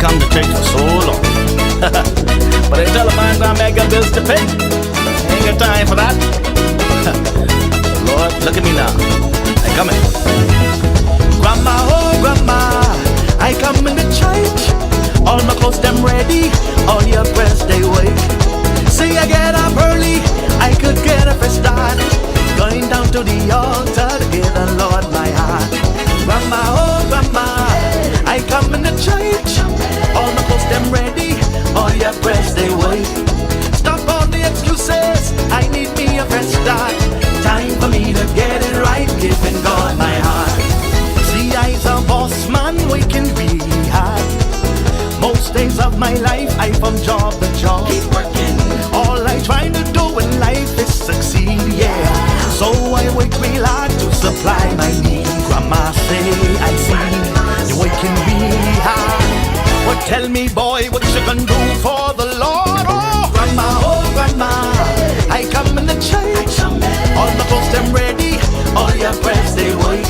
come to church for so long. But I tell a man that I got bills to pay. Ain't got time for that. Lord, look at me now. I come in. Grandma, oh grandma, I come in the church. All my clothes them ready, all your prayers they wait. See I get up early, I could get a fresh start. Going down to the altar to give the Lord my heart. Grandma, oh grandma, I come in the church. All my clothes them ready, all your prayers they wait. Stop all the excuses, I need me a fresh start. Time for me to get it right, giving God my heart. See I's a boss man, working really hard. Most days of my life I from job to job. Keep working. All I try to do in life is succeed, yeah. So I work real hard to supply my need. Grandma say I see you working really hard. Well tell me boy what you gonna do for the Lord. Oh grandma, I come in the church. All my clothes them ready, all your prayers they wait.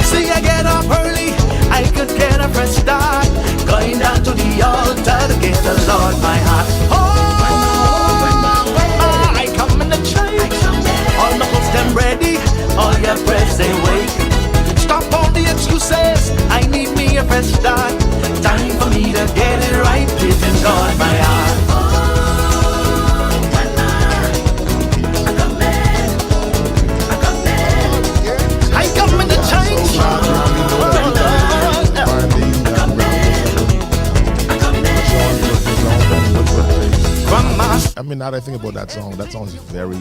See I get up early, I could get a fresh start. Going down to the altar to give the Lord my heart. Oh grandma, I come in the church. All my clothes them ready, all your prayers they wait. Stop all the excuses, I need me a fresh start. Time for me to get it right, giving God my heart. I mean, now that I think about that song is very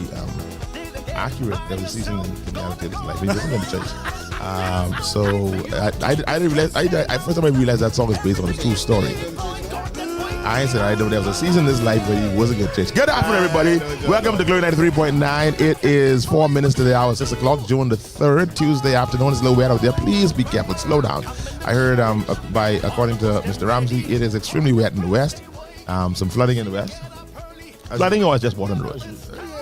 accurate every season in Kenyatta's life. He doesn't go to church. So I didn't realize. First time I realized that song is based on a true story. I said I know there was a season in his life where he wasn't going to church. Good afternoon, everybody. Welcome to Glory 93.9. It is 4 minutes to the hour, 6 o'clock, June the 3rd, Tuesday afternoon. It's a little wet out there. Please be careful. Slow down. I heard, according to Mr. Ramsey, it is extremely wet in the west. Some flooding in the west. Flooding or just water on the road?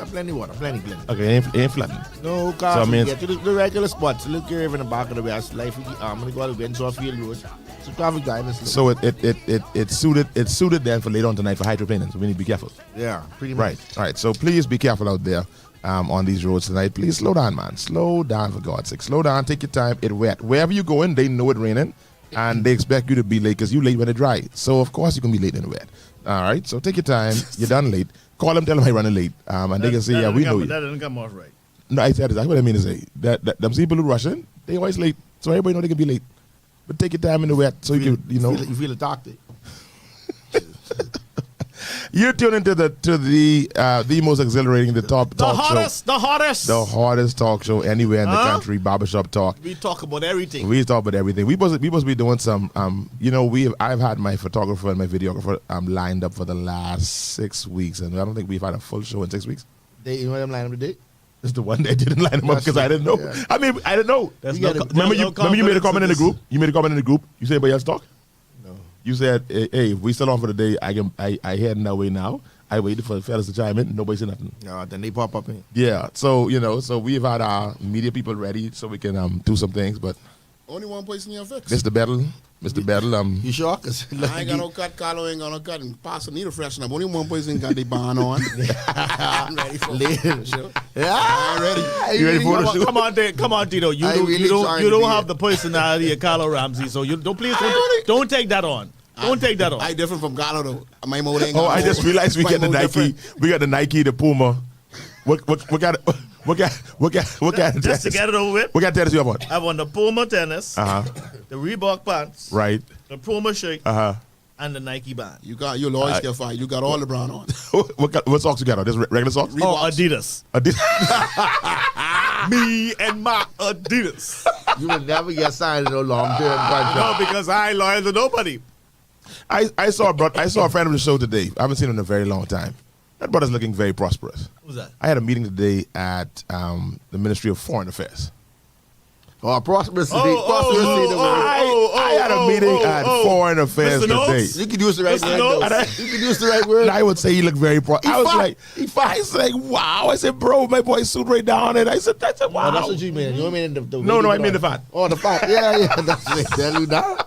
Plenty water, plenty. Okay, ain't flooding. No cars. So I mean, get to the regular spots. Look here in the back of the west. Life, I'm gonna go to Denczil Field Road. So traffic guidance. So it suited then for later on tonight for hydroplaning. So we need to be careful. Yeah, pretty much. Right. All right. So please be careful out there on these roads tonight. Please slow down, man. Slow down for God's sake. Slow down. Take your time. It's wet. Wherever you going, they know it's raining, and they expect you to be late because you late when it dry. So of course you can be late in the wet. All right. So take your time. You're done late. Call them, tell them I'm running late, and they can say, yeah, we know you. That didn't come off right. No, I said that's what I mean to say. That them people who rushing, they always late, so everybody know they can be late. But take your time in the wet, so you feel a talk. You're tuned into the most exhilarating, the hottest talk show anywhere in the country. Barbershop Talk. We talk about everything. We must be doing some. I've had my photographer and my videographer lined up for the last 6 weeks, and I don't think we've had a full show in 6 weeks. You know them line up today? It's the one that didn't line them up because I didn't know. Yeah. I mean, I didn't know. Remember you made a comment in the group. You made a comment in the group. You said anybody else talk? You said, hey, if we still on for the day, I heading that way now. I waited for the fellas to chime in. Nobody said nothing. No, then they pop up in. Yeah, so, so we've had our media people ready so we can do some things, but... Only one place in your fix. Mr. Battle. You sure? Cause I ain't got no cut, Carlo ain't got no cut, and Pastor need a freshen up. Only one person got the band on. I'm ready for the show. Yeah, I'm ready. You ready for the show? Come on, Tito. You don't have the personality of Carlo Ramsey, so don't take that on. Don't take that on. I different from Carlo though. My mode ain't. I just realized we got the Nike. Different. We got the Nike, the Puma. What got Just to get it over with. What got tennis you have on? I have on the Puma tennis, the Reebok pants, right? The Puma shirt, and the Nike band. You'll always get fired. You got all the brown on. what socks you got on? Just regular socks? Oh, Adidas. Me and my Adidas. You will never get signed in a long-term contract. No, because I ain't loyal to nobody. I saw a friend of the show today. I haven't seen him in a very long time. That brother's looking very prosperous. Who's that? I had a meeting today at the Ministry of Foreign Affairs. Oh, prosperous. I had a meeting at Foreign Affairs Mr. today. Notes? You could use the right word. You could use the right word. And I would say he looked very prosperous. I was like, wow. I said, bro, my boy suit right down. And I said, wow. Oh, that's what you mean. You mean the No, I mean the fat. Oh, the fat. Yeah. That's what they tell you now.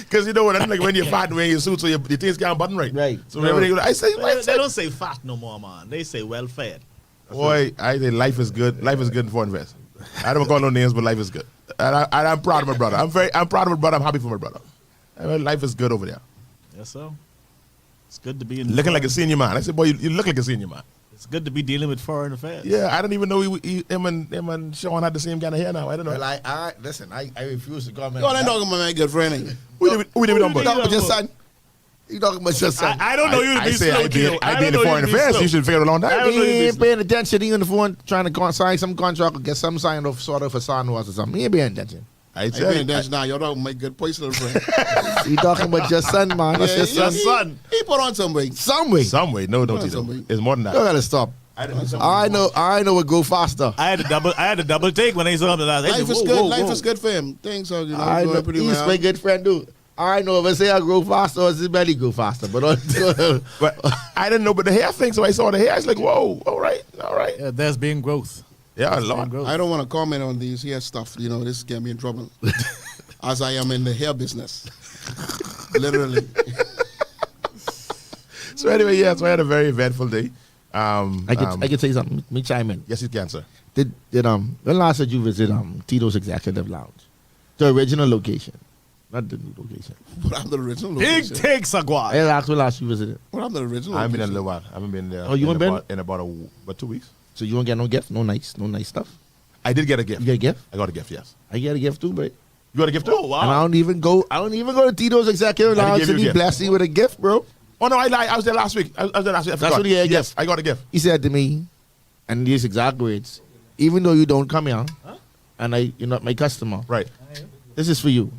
Because you know what? Like when you're fat and wearing your suit, so your things can't button right. Right. So everything. I say, They don't say fat no more, man. They say well fed. boy, I say life is good. Life is good for invest. I don't call no names, but life is good, and I'm proud of my brother. I'm proud of my brother. I'm happy for my brother. I mean, life is good over there. Yes, sir. It's good to be in Looking like a senior man. I said, boy, you look like a senior man. It's good to be dealing with foreign affairs. Yeah, I didn't even know him and Sean had the same kind of hair now. I don't know. Well, I listen. I refuse to comment. Yo, I'm talking about my good friend. Ain't you? We did it on You board. talking about your son? You talking about your son? I don't know you to be slow, Tito. I be in the foreign affairs. You should figure it a long I time. don't know He you ain't paying attention. He on the phone trying to sign some contract or get some sign off sort of a son was or something. He ain't paying attention. I I ain't tell paying you. attention now. You're talking about my good personal friend. You talking about your son, man? That's your Your son. son. He put on some weight. Some way. Some way. No, don't Come on, Tito. somebody. It's more than You that. gotta stop. I know what go faster. I had a double take when I saw him the last. I Life said, is whoa, good. whoa, Life whoa. is good for him. Things are, I know going pretty he's well. my good friend, dude. I know if I say I grow faster, or his belly grow faster. But But I didn't know, but the hair thing, so I saw the hair. I was like, whoa, all right. Yeah, there's been growth. Yeah, a There's lot. been growth. I don't want to comment on these hair stuff. This get me in trouble. As I am in the hair business. Literally. So anyway, yeah, so I had a very eventful day. I can say something. Me chime in. Yes, you can, sir. Did when last did you visit Tito's Executive Lounge, the original location, not the new location? What I'm the original Big location. takes a I guad. asked when last you visited. What I'm the original I've been in a location. little while. I haven't been there. Oh, you in ain't been? about about 2 weeks. So you don't get no gift, no nice stuff. I did get a gift. You get a gift? I got a gift. Yes. I get a gift too, bro. You got a gift too? Oh, wow. And I don't even go to Tito's Executive I didn't Lounge give and you he a gift. blessed me with a gift, bro. Oh no, I lied. I was there last week. I was there last week. I That's forgot. when you had a Yes, gift. I got a gift. He said to me, and these exact words, even though you don't come here, and you're not my customer, Right. this is for you.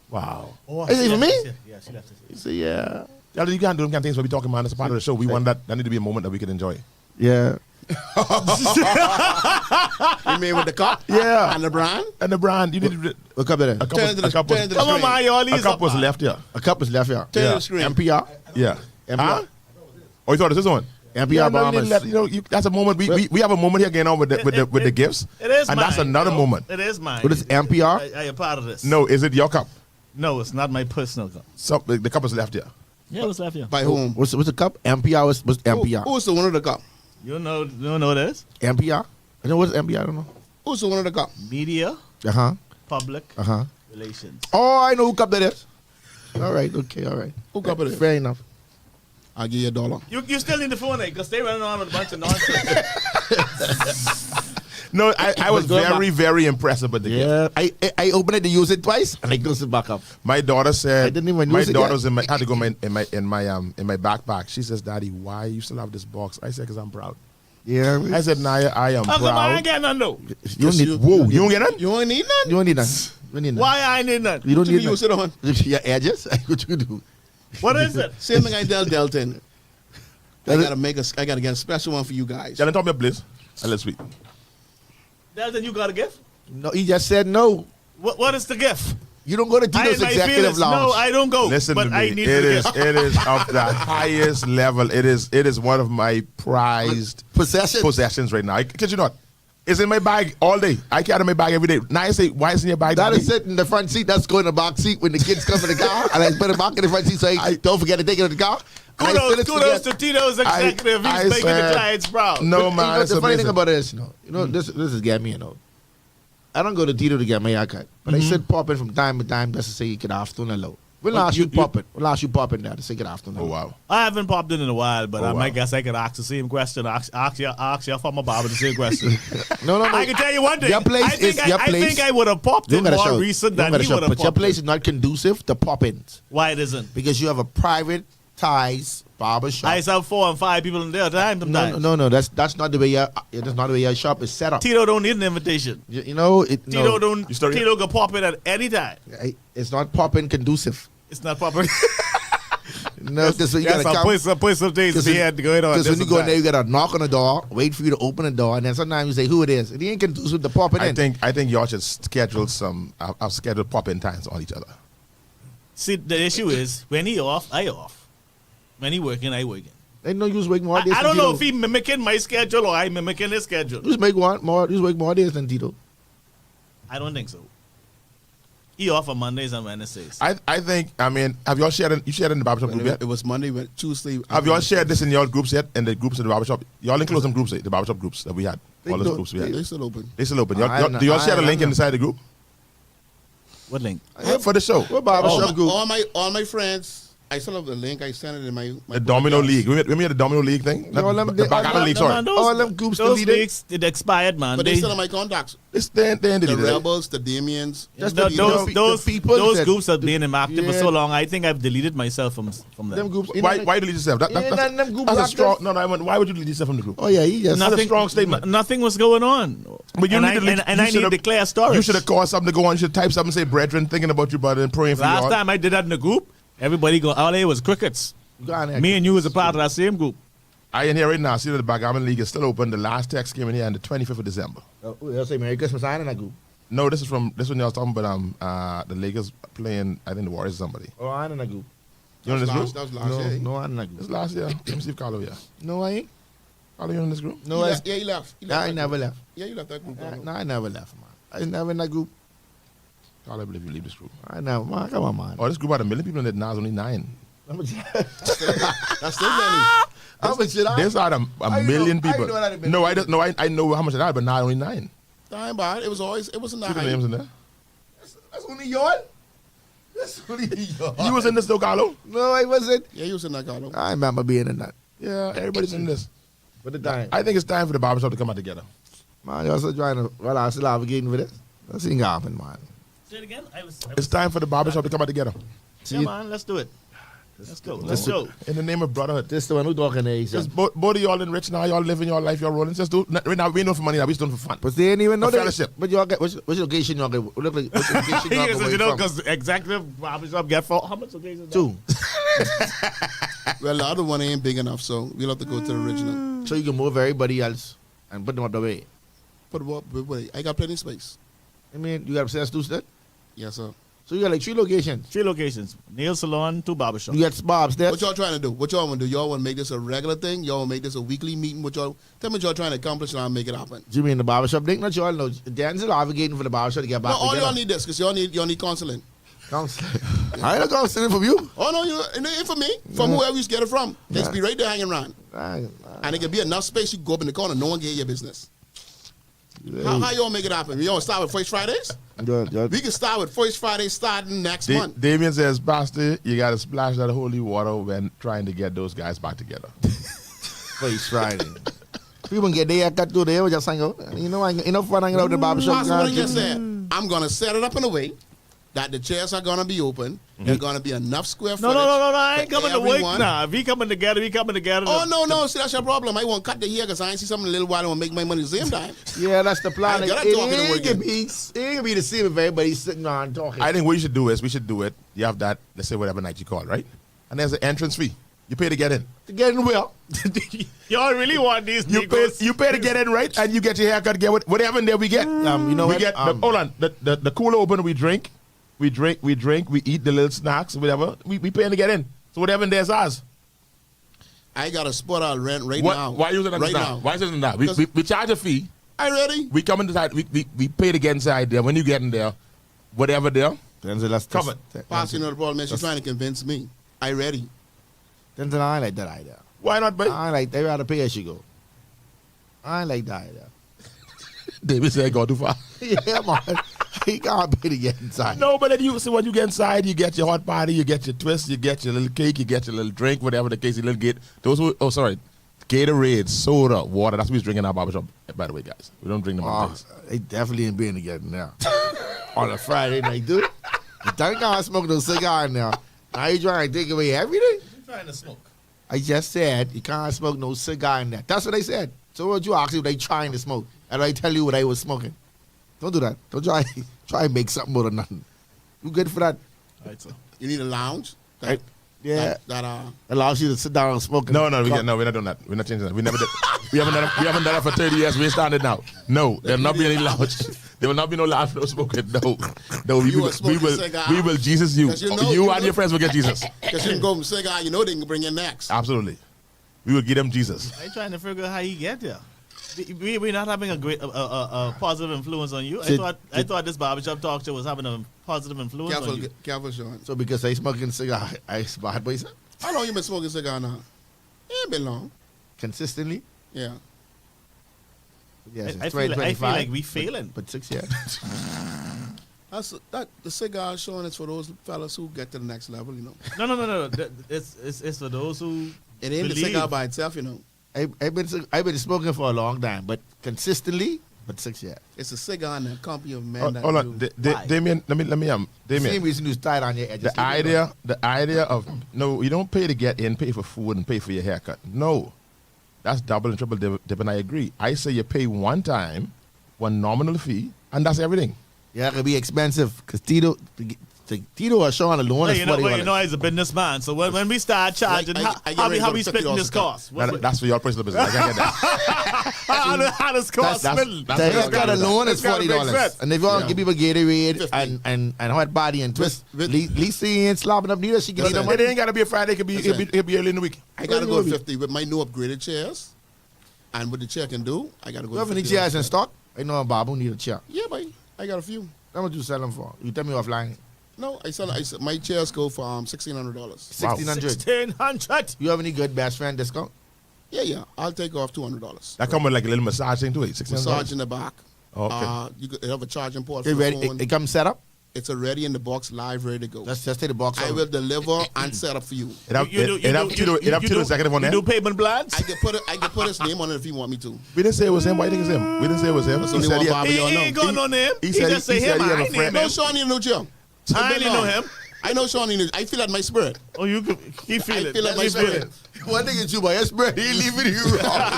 Wow. Oh, Is it for me? Yeah, she left it. He said, yeah. Yeah, you can't do them kind of things when we talking, man. It's a part of the show. We want that. That need to be a moment that we can enjoy. Yeah. You mean with the cup? Yeah. And the brand? And the brand, you need to. What cup is A that? cup was, a cup turn to was, the Come on, man. You all a these cup up, was man. left here. A cup is left here. Turn Yeah. to the screen. MPR. Yeah. MPR. Huh? Oh, you thought this is one? MPR Yeah, no, you Bombers. didn't let- you know, that's a moment. We have a moment here going on with the gifts. It is and mine. that's another you know? moment. It is mine. What is MPR? I am part of this. No, is it your cup? No, it's not my personal cup. So the cup is left here. Yeah, what's left here? By whom? What's the cup? MPR was MPR. Who's the one of the cup? You don't know what it is? MPR? I know what's MPR, I don't know. Who's the one of the cup? Media, Uh-huh. public Uh-huh. relations. Oh, I know who cup that is. All right, okay, all right. Who cup it is? Fair enough. I'll give you $1. You still need the phone, because they running on with a bunch of nonsense. No, I was Go back. very, very impressed about the gift. Yeah, I opened it to use it twice, and I closed it back up. My daughter said, I didn't even my use it daughter yet. was in my, had to go in my backpack. She says, Daddy, why you still have this box? I said, because I'm proud. Yeah. I said, Naya, I am How come I ain't proud. getting none, though? You don't need, Whoa, you don't get it? You ain't need none? you don't need that. You don't need that. Why I ain't need none? You don't What you need use that. it on? Your edges? What you do? What is it? Same thing I tell Delton. I gotta get a special one for you guys. Tell him, talk me up, please. And let's speak. Delton, you got a gift? No, he just said no. What is the gift? You don't go to I Tito's my Executive feelings. Lounge. No, I don't go. Listen but to me. I need It the is gift. it is of the highest level. It is one of my prized Possession. possessions right now. I kid you not. It's in my bag all day. I carry my bag every day. Now I say, why is it in your bag? That Daddy? is sitting in the front seat. That's going in the back seat when the kids come in the car. And I put it back in the front seat so I don't forget to take it in the car. And I Kudos forget- to Tito's executive. I He's making the said- clients proud. No, But man. you know, it's the funny amazing. thing about it is, this is get me, I don't go to Tito to get my haircut, but I sit popping from time to time just to say good afternoon, hello. We'll ask you popping. We'll ask you popping there to say good afternoon. Oh, wow. I haven't popped in a while, but Oh, I wow. might guess I could ask the same question. Ask your former barber the same question. No. I can tell you one thing. Your place I think is your place. I think I would have popped You in don't gotta more shout. recent You than don't he gotta would shout. have But your popped place in. is not conducive to pop-ins Why it isn't? because you have a private ties barbershop. I used to have 4 and 5 people in there at a time sometimes. No. That's not the way your shop is set up. Tito don't need an invitation. Tito Tito can pop in at any time. It's not popping conducive. It's not popping. No, because you Yes, gotta I'll come. put some things we had going on. Because when you go in there, you gotta knock on the door, wait for you to open the door, and then sometimes you say who it is. It ain't conducive to popping in. I think y'all should schedule some. I've scheduled pop-in times on each other. See, the issue is when he off, I off. When he working, I working. Ain't no use waiting more days. I don't than know Tito. if he mimicking my schedule or I mimicking his schedule. Just make more days than Tito. I don't think so. He off on Mondays and Wednesdays. I think, I mean, have y'all shared you shared in the barbershop group yet? It was Monday, Tuesday. Have y'all shared this in your groups yet? In the groups of the barbershop? Y'all enclose them groups, the barbershop groups that we had. All those groups we had. They still open. They still open. Do y'all share the link inside the group? What link? For the show. What barbershop group? All my friends. I still have the link. I sent it in my The Domino League. Remember the Domino League thing? All them- The Bacchanal League, sorry. All them groups Those deleted. leagues, it expired, man. But they still have my contacts. They The ended it. Rebels, the Damians. Just those the people those that- groups have been active for Yeah. so long. I think I've deleted myself from Them them. groups. Why delete yourself? Them group That's a active. strong. No, I mean, why would you delete yourself from the group? Oh yeah, he just. That's a strong statement. Nothing was going on. But you and need to delete- I you need should've- to declare stories. You should have caused something to go on. You should type something, say, brethren, thinking about you, brother, and praying for you. Last all. time I did that in the group, everybody go, all they was crickets. Me and you was a part of that same group. I in here right now. See that the Backgammon League is still open. The last text came in here on the 25th of December. They'll say Merry Christmas. I in that group. No, this when y'all was talking about the Lakers playing. I think the Warriors or somebody. Oh, I in that group. You in this group? That was last year. No, I in that This group. last year. Let me see if Carlo here. No, I ain't. Carlo, you in this group? No, I. Yeah, he left. I never left. Yeah, you left that group. No, I never left, man. I never in that group. Carlo, I believe you leave this group. I never, man. Come on, man. Oh, this group had 1 million people in it. Now it's only 9. That's still many. How much did I? There's had a I million know- I people. know that had been- No, I don't know. I know how much it had, but now only 9. Time by it was in that See the names in there. That's only yours. That's only yours. You was in this though, Carlo? No, I wasn't. Yeah, he was in that Carlo. I remember being in that. Yeah, everybody's in this. For the time. I think it's time for the barbershop to come out together. Man, you're still trying to. Well, I'm still advocating for this. That's ain't gonna happen, man. Say it again. It's time for the barbershop to come out together. Yeah, man, let's do it. Let's go. Let's go. In the name of brotherhood. This the one who talking there, son. Just both of y'all in rich now, y'all living your life, y'all rolling. Just do right now, we ain't doing for money now, we just doing for fun. But they ain't even know A that. fellowship. But y'all get which location y'all get? Look like which location y'all Yes, get you know, from? because executive barbershop get for how much occasions? 2. Well, the other one ain't big enough, so we'll have to go to the original. So you can move everybody else and put them up the way. But wait, I got plenty of space. I mean, you got access to that. Yes, sir. So you got like 3 locations. 3 locations: nail salon, 2 barbershop. You got Bob's there. What y'all trying to do? What y'all want to do? Y'all want to make this a regular thing? Y'all want to make this a weekly meeting? What y'all tell me what y'all trying to accomplish and I'll make it happen. You mean the barbershop thing? Not y'all know. Denczil advocating for the barbershop to get back No, all together. y'all need this because y'all need counseling. Counseling. I ain't no counseling from you. Oh no, it ain't for me. From whoever you get it from. They just be right there hanging around, I- and it can be enough space. You can go up in the corner. No one can hear your business. How y'all make it happen? You want to start with First Fridays? We can start with First Friday starting next month. Damien says, Pastor, you got to splash that holy water when trying to get those guys back together. First Friday. People get their haircut too. They will just hang out. You know, fun hanging out at the barbershop. Pastor, what I just said, I'm gonna set it up in a way that the chairs are gonna be open. There's gonna be enough square No, footage. I ain't for coming to work everyone. now. If we coming together, we coming together. Oh no! See, that's your problem. I won't cut the hair because I ain't see something in a little while. I want to make my money the same time. Yeah, that's the plan. I It gotta talk in the ain't working. gonna be the same if everybody's sitting around talking. I think what you should do is, we should do it. You have that, let's say whatever night you call, right? And there's an entrance fee. You pay to get in. to get in well. Y'all really want these You pay to get in, right? And you get your haircut, get whatever in there we get. You know we what? get, hold on, the cooler open, we drink, we eat the little snacks, whatever. We paying to get in. So whatever in there's ours. I got a spot I'll rent right What, now. why using that right now? now? Why using that? Because- We charge a fee. I ready? We come inside. We pay to get inside there. When you get in there, whatever there, covered. Pastor, you know the problem is she's trying to convince me. I ready. Denczil, I ain't like that idea. Why not, babe? I ain't like they rather pay as you go. I ain't like that idea. David said, "Go too far." Yeah, man. He can't pay to get inside. No, but then you see when you get inside, you get your hot party, you get your twist, you get your little cake, you get your little drink, whatever the case, your little get. Gatorade, soda, water. That's what we're drinking in our barbershop. By the way, guys, we don't drink them on things. They definitely ain't being together now. On a Friday night, dude. You can't smoke no cigar now. Now you trying to take away everything? I'm trying to smoke. I just said you can't smoke no cigar in there. That's what they said. So what you ask if they trying to smoke? And I tell you what I was smoking. Don't do that. Don't try and make something out of nothing. You good for that? All right, so. You need a lounge. Right. Yeah. That Allows you to sit down and smoke. No, we're not doing that. We're not changing that. We never did. We haven't done that for 30 years. We started now. No, there'll not be any lounge. There will not be no lounge, no smoking. No. You are smoking cigar. We will Jesus you. 'Cause you know- You you and know- your friends will get Jesus. because you can go from cigar, you know they can bring in next. Absolutely. We will give them Jesus. I ain't trying to figure out how you get there. we're not having a great positive influence on you. I thought this barbershop talk show was having a positive influence on you. Careful, Sean. So because I smoking cigar, I bad boy, sir? How long you been smoking cigar now? It ain't been long. Consistently? Yeah. Yes, I feel like we failing. But 6 years. The cigar, Sean, is for those fellas who get to the next level, you know. No. It's for those who It ain't believe. the cigar by itself, you know. I've been smoking for a long time, but consistently, but 6 years. It's a cigar and a company of men that Hold on, do. Damien. Let me. Same Damien. reason you tied on your edges. The idea of no, you don't pay to get in, pay for food, and pay for your haircut. No, that's double and triple dip, and I agree. I say you pay one time, one nominal fee, and that's everything. Yeah, it could be expensive because Tito or Sean alone is $40. You know, he's a businessman. So when we start charging, how we splitting this cost? That's for your personal business. I can't get that. How does cost split? The haircut alone is That's gotta make $40. sense. And if you want to give people Gatorade 50. and hot body and twist, Lisa ain't slopping up neither. She can eat them. It ain't gotta be a Friday. It could be early in the week. I got to go 50 with my new upgraded chairs. And what the chair can do, I got to go You have any 50 chairs in stock? I know a Babu need a chair. Yeah, boy. I got a few. How much you sell them for? You tell me offline. No, my chairs go for $1,600. $1,600. $1,600. You have any good best friend discount? Yeah. I'll take off $200. That come with like a little massage thing too. Massage in the back. Okay. You could have a charging port It for ready? the phone. It comes set up. It's already in the box, live, ready to go. Let's just take the box. I out. will deliver and set up for you. It have Tito executive on You there. do payment plans? I can put his name on it if you want me to. We didn't say it was him. Why you think it's him? We didn't say it was him. So He they said want he Bobby He or no? ain't got no name. he He said just he say said him. he have I a ain't friend. name No, him. Sean, you know Jim. I ain't know him. I know Sean. I feel that my spirit. Oh, you could. He feel it. feel like my He feel spirit. it. One thing is you, but yes, bro, he leaving you wrong.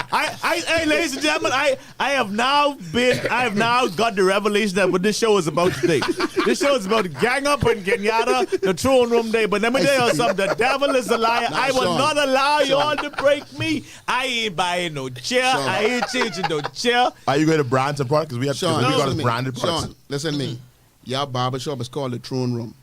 Hey, ladies and gentlemen, I have now got the revelation that what this show is about today. This show is about gang up in Kenyatta, the throne room day. But let me tell you something, the devil is a liar. I will Sean. not allow y'all to break me. I ain't buying no chair. Sean. I ain't changing no chair. Are you going to brand some products? Because we Sean, got listen to me. branded products. Sean, listen to me. Your barbershop is called the throne room.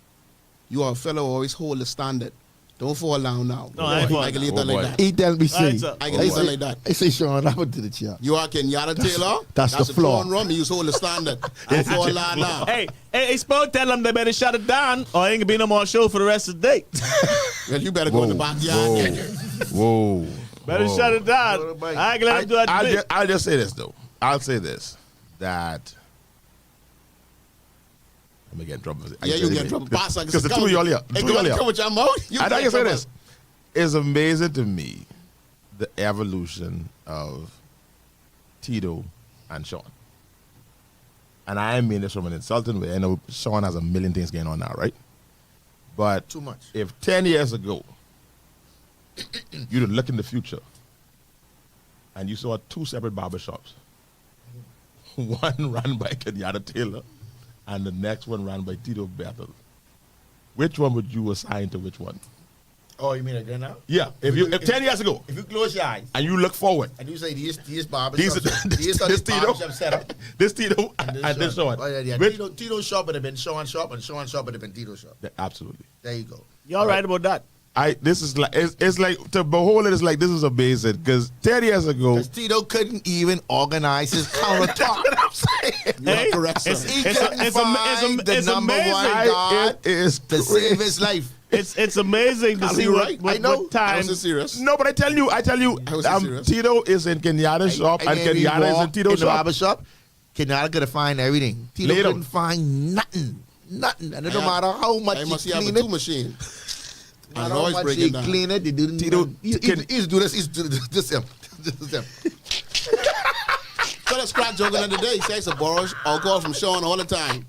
You are a fellow who always hold the standard. Don't fall down now. No, I ain't falling I can down. leave that Oh, like boy. that. He tell me, All right, say. sir. I can leave that like that. I say, Sean, I went to the chair. You are Kenyatta Taylor. That's the flaw. throne room. You hold the standard. Don't fall down now. Hey, Sport, tell them they better shut it down or ain't gonna be no more show for the rest of the day. Well, you better go in the backyard. Whoa. Better shut it down. I ain't gonna let him do that to me. I'll just say this, though. I'll say this. That... Let me get in trouble. Yeah, you get in trouble. Because the two of y'all here. Hey, go ahead, come with your mouth. I can say this. It's amazing to me the evolution of Tito and Sean. And I mean this from an insulting way. I know Sean has a million things going on now, right? But Too much. if 10 years ago you'd look in the future and you saw two separate barbershops, one run by Kenyatta Taylor and the next one run by Tito Bethel, which one would you assign to which one? Oh, you mean again now? Yeah, if 10 years ago, If you close your eyes and you look forward, and you say these barbershops, this Tito, barbershop setup, this Tito, and this Sean. Oh, yeah. Which- Tito shop would have been Sean shop, and Sean shop would have been Tito shop. Yeah, absolutely. There you go. Y'all right about that. This is like it's like to behold it is like this is amazing because 10 years ago, Because Tito couldn't even organize his countertop. I'm saying. You are correct, sir. He couldn't find the it's number amazing. one God it is to save his life. It's amazing to see you what, right? what, I know. what time. I was serious. no, but I tell you, I was serious. Tito is in Kenyatta's shop and then we Kenyatta is in walked Tito's the shop. barbershop. Kenyatta could have find everything. Tito Later. couldn't find nothing. And it don't matter how much I he must have clean a it. two machine. No I'm matter how always much breaking he down. clean it, they didn't. Tito, He's do this. He's do this. This him. So that scratch joke the other day. He says a borrow alcohol from Sean all the time.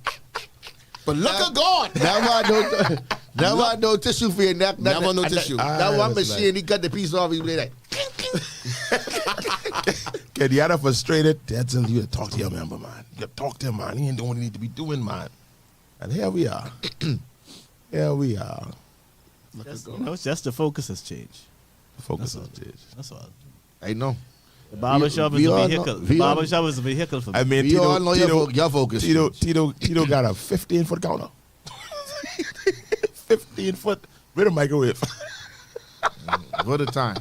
But look at God. Never no tissue for your neck. Never no tissue. That one that's machine, he cut the piece off. He play that. Kenyatta frustrated. Denczil, you gotta talk to your member, man. You gotta talk to him, man. He ain't doing what he need to be doing, man. And here we are. Here we are. It's just the focus has changed. Focus on this. That's all. I know. The barbershop We is a all know- vehicle. we The all- barbershop is a vehicle for me. I mean, We all know your focus. Tito got a 15-foot counter. 15-foot with a microwave. What a time.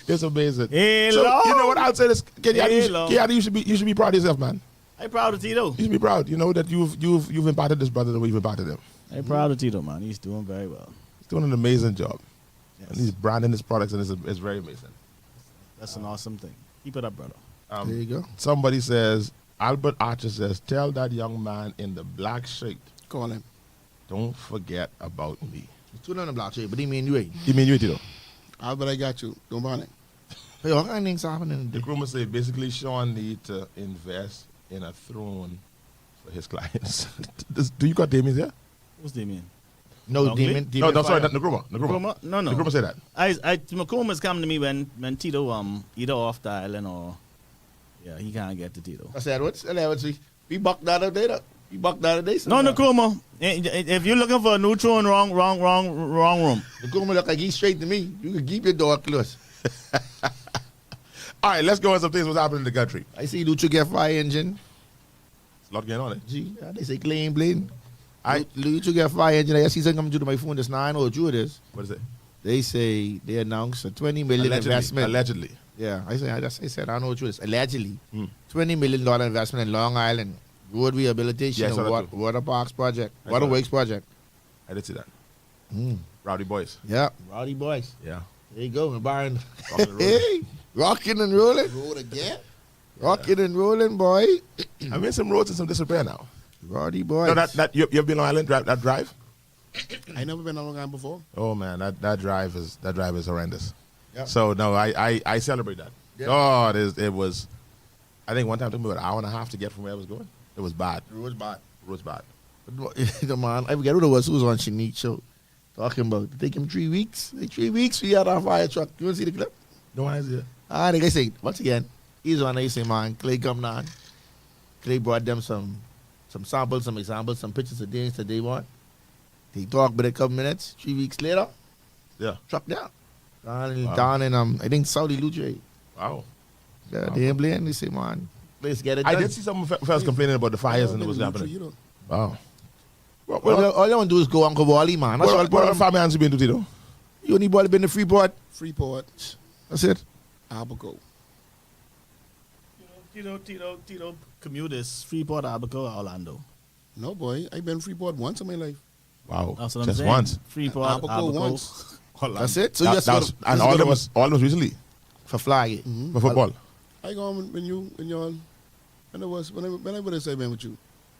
It's amazing. Hey, So, Lord. you know what? I'll say this. Hey, Lord. Kenyatta, you should be proud of yourself, man. I'm proud of Tito. You should be proud. You know that you've imparted this brother the way you've imparted him. I'm proud of Tito, man. He's doing very well. He's doing an amazing job. Yes. And he's branding his products, and it's very amazing. That's an awesome thing. Keep it up, brother. There you go. Somebody says, Albert Archer says, tell that young man in the black shirt, Call him. don't forget about me. He's too on the block, but he mean you ain't. He mean you, Tito. Albert, I got you. Don't bother. Hey, all kind of things happening. The groomer say basically Sean need to invest in a throne for his clients. Do you got Damien's here? What's the mean? No, Longley? demon. No, sorry, fire. not the groomer. Groomer? No. The groomer say that. McComas come to me when Tito either off the island or he can't get to Tito. I said, what's we bucked that out there. We bucked that out there. No, Nkrumah. If you're looking for a new throne, wrong room. The Kuma look like he's straight to me. You can keep your door closed. All right, let's go on some things what's happening in the country. I see Lucha get fire engine. There's a lot going on there. Gee, they say clean blade. I- Lucha get fire engine. I see something coming to my phone this 9 or Drew it is. What is it? They say they announced a $20 million investment. Allegedly. Yeah, I said I don't know what it is. Allegedly, Hmm. $20 million investment in Long Island road rehabilitation Yes, I and saw that too. water parks project, I saw water that. works project. I did see that. Mm. Rowdy boys. Yeah, rowdy boys. Yeah. There you go, Byron. Rocking and rolling. Hey, rocking and rolling, Road again? rocking and rolling, boy. I'm in some roads in some disrepair now. Rowdy boys. No, that you've been on Island that drive? I never been on Long Island before. Oh man, that drive is horrendous. Yep. So no, I celebrate that. Yep. Oh, it was. I think one time it took me about an hour and a half to get from where I was going. It was bad. It was bad. It was bad. The man, I forget who it was who was on Shanique show talking about it take him 3 weeks. Like 3 weeks we had our fire truck. You want to see the clip? No idea. The guy say, once again, he's on there, he say, man, Clay come down. Clay brought them some samples, some examples, some pictures of things that they want. They talk about a couple minutes. 3 weeks later, Yeah. truck down. Wow. Down in I think Saudi Lucha. Wow. Yeah, they ain't playing. They say, man, let's get it done. I did see some fellas complaining about the fires and it was happening. You know. Wow. All you want to do is go Uncle Wally, man. That's all. What other family hands you been to, Tito? You only ball been to Freeport. Freeport, That's it. Albuquerque. Tito commuters, Freeport, Albuquerque, Orlando. No, boy. I been Freeport once in my life. Wow. That's what I'm Just saying. once. Freeport, Albuquerque Albuquerque, once. Orlando. That's it. So That- you just that go was- to- and just all go of to- us recently for flag. for football. I go on when y'all, when I would have said been with you.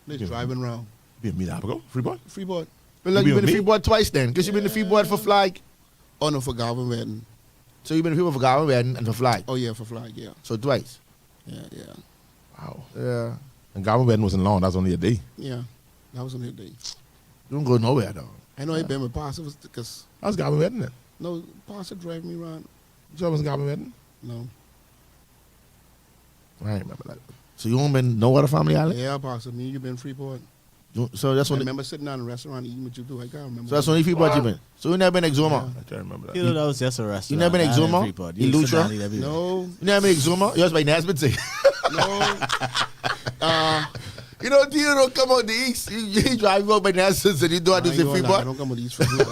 They driving around. You meet Abigail? Freeport? Freeport. Well, like You you've been been to with me? Freeport twice then, because you've been to Freeport for flag. Oh, no, for Galvin wedding. So you've been to Freeport for Garden Wedding and for flag. Oh, yeah, for flag, yeah. So twice. Yeah. Wow. Yeah. And Garvin wedding wasn't long. That was only a day. Yeah. That was on that day. You don't go nowhere though. I know I been with Pastor because, That was Garvin wedding then. no, Pastor drive me around. You sure it wasn't Garvin wedding? No. I remember that. So you don't been no other family island? Yeah, Pastor, me, you been Freeport. So that's I when. remember sitting down in a restaurant eating with you too. I can't remember. So that's only Freeport you been. So you never been Exuma. I try to remember that. Tito, that was just a restaurant. You never been not in Exuma? Freeport. In You sit Lucha? down, eat every day. No, You never been Exuma? You was by Nesbitt say. no. You know, you don't come out the east. You drive out by Nesbitt and you don't do I the ain't gonna lie, I Freeport. don't come with these Freeport.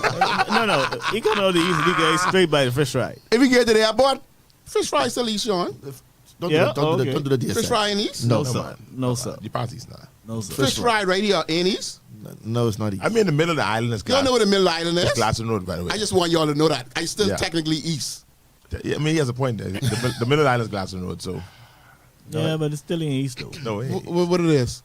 No. He come out the east. He goes straight by the fish fry. If you get to the airport, Fish fry still east, Sean. don't Yeah? do Okay. the DSI. Fish fry in east? No, sir. man. No, sir. The party's not. No, sir. Fish fry right here in east? No, it's not east. I'm in the middle of the island. It's You don't know what the middle island is? Glasson Road, by the way. I just want y'all to know that. I still Yeah. technically east. Yeah, I mean, he has a point there. The middle island is Glasson Road, so Yeah, but it's still in east though. no way. What it is?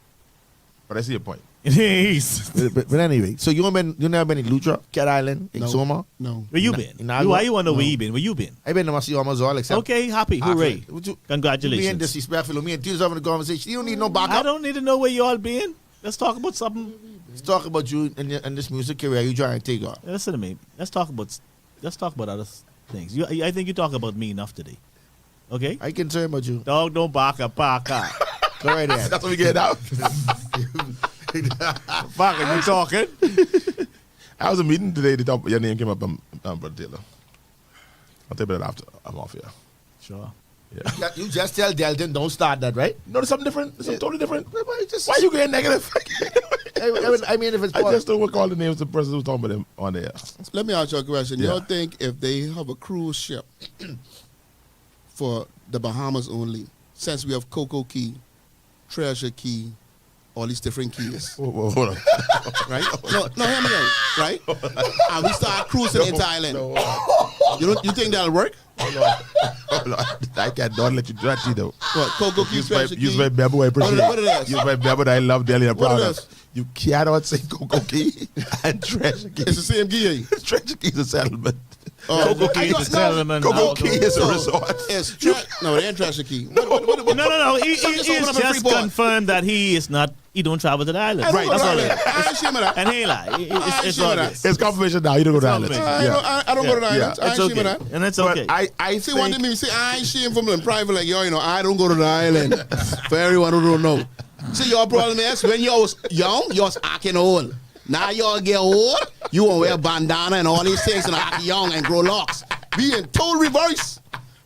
But I see your point. It ain't east. But anyway, so you never been in Lucha, Cat Island, No. Exuma? No. Where you In- been? in Agua? Why you want to know where you been? Where you been? I've been to Masioma all except. Okay, happy. Hooray. Would you, You being Congratulations. disrespectful of me and Tito's having a conversation. You don't need no I backup. don't need to know where you all been. Let's talk about something. Let's talk about you and this music career you trying to take off. Listen to me. Let's talk about other things. I think you talk about me enough today. Okay? I concerned about you. Dog don't bark a parka. Go right ahead. That's what we get out. Barker, you talking? I was a meeting today. Your name came up, Brother Taylor. I'll tell you about it after I'm off here. Sure. Yeah. You just tell Delton don't start that, right? No, there's something different. There's something totally different. Why Why you getting negative? I mean, if it's I just don't recall the names of the person who's talking about him on there. Let me ask you a question. Yeah. Y'all think if they have a cruise ship for the Bahamas only, since we have Coco Key, Treasure Key, all these different keys, Hold on. right? No, hear me out, right? And we start cruising into Thailand. You think that'll work? Hold on. I cannot let you do that, Tito. What, Coco Key, Treasure Key? Use my Bebo, I appreciate What it is? Use my Bebo that I love Delhi. I'm What proud it of. is? You cannot say Coco Key and Treasure Key. It's the same gear. Treasure Key is a settlement. Coco Key is a settlement. Coco Key is a So, resort. No, it ain't Treasure Key. No. He Something is open up in just Freeport. confirmed that he is not. He don't travel to the island. I don't Right, go to That's all Thailand. it is. I ain't ashamed of that. And he ain't lie. It's sure obvious. It's confirmation now. You don't go to the islands. confirmation. I don't go to the Yeah. islands. I ain't It's ashamed of okay. that. And it's But okay. I See, one think thing me say, I ain't shame from them private like, yo, I don't go to the island. For everyone who don't know. See, your problem is, when you was young, you was acting old. Now y'all get old, you want to wear bandana and all these things and act young and grow locks. We in total reverse.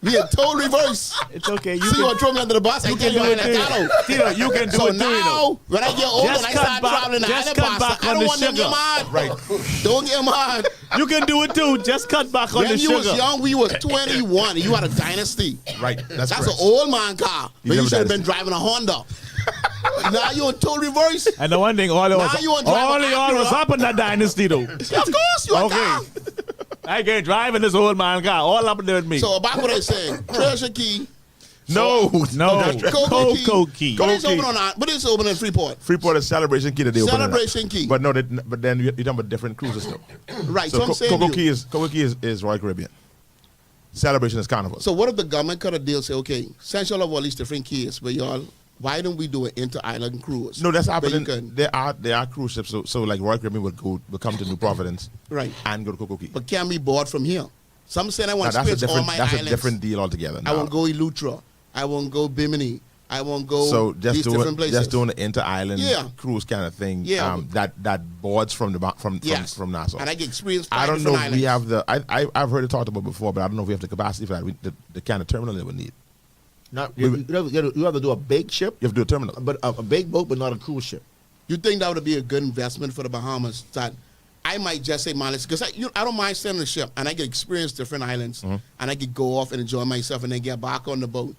It's okay. See, you want to throw me under the bus? I You tell can you, do I it like too. Carlo. Tito, you can do So it too. now, when I get older Just and I cut start back- traveling the just island cut pasta, back I on don't the want them to get sugar. mad. Right. Don't get mad. You can do it too. Just cut back on When the you sugar. was young, we was 21. You had a Dynasty. Right. That's That's correct. an old man car. But you never should have been Dynasty. driving a Honda. Now you're in total reverse. And the one thing, all it was, Now you want to drive all an it all was Acura. up in that dynasty though. Of course, you're Okay. a car. I can't drive in this old man car. All up there with me. So back what I saying, Treasure Key, No. Coco Key. But it's Coco open but it's open in Freeport. Freeport is Celebration Key that they open. Celebration Key. But no, but then you're talking about different cruises though. Right. So, So I'm saying Coco you. Key is Royal Caribbean. Celebration is Carnival. So what if the government cut a deal? Say, okay, since y'all have all these different keys, but y'all, why don't we do an inter-island cruise? No, that's Where you happening. can- There are cruise ships. So like Royal Caribbean would come to New Providence, Right. and go to Coco Key. But can we board from here? Some saying I Now, want to that's a experience all different my that's islands. a different deal altogether. I now. won't go Elutra. I won't go Bimini. I won't go So these different places. just doing the inter-island Yeah. cruise kind of thing. Yeah. That boards from Yes. from Nassau. And I get experience I don't five know different if we islands. have the. I've heard it talked about before, but I don't know if we have the capacity for that. The kind of terminal that we need. Not, you have to do a big ship, You have to do a terminal. but a big boat, but not a cruise ship. You think that would be a good investment for the Bahamas? That I might just say, man, because I don't mind staying on the ship and I can experience different islands Mm-hmm. and I could go off and enjoy myself and then get back on the boat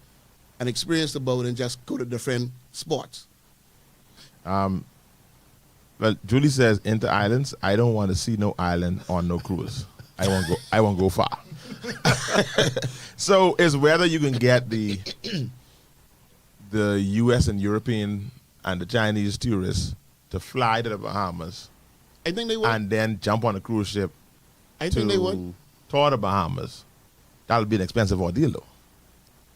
and experience the boat and just go to different spots. Well, Julie says inter islands. I don't want to see no island on no cruise. I won't go far. So it's whether you can get the U.S. and European and the Chinese tourists to fly to the Bahamas I think they would. and then jump on a cruise ship I think they would. to tour the Bahamas. That'll be an expensive ordeal, though.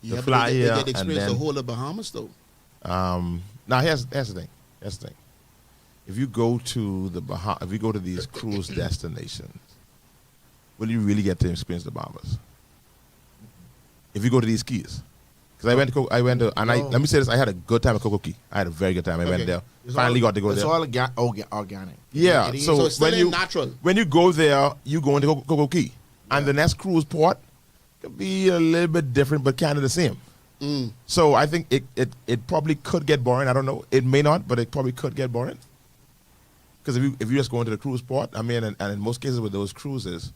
Yeah, but fly they here get to and experience then- the whole of Bahamas, though. Now here's the thing. Here's the thing. If you go to if you go to these cruise destinations, will you really get to experience the Bahamas? If you go to these keys, because let me say this: I had a good time at Coco Key. I had a very good time. I went Okay. there. It's Finally all- got to go it's there. all organic. Yeah. It is. So, So it's still when you natural. when you go there, you go into Coco Key, and the next cruise port could be a little bit different, but kind of the same. So I think it probably could get boring. I don't know. It may not, but it probably could get boring. Because if you just go into the cruise port, I mean, and in most cases with those cruises,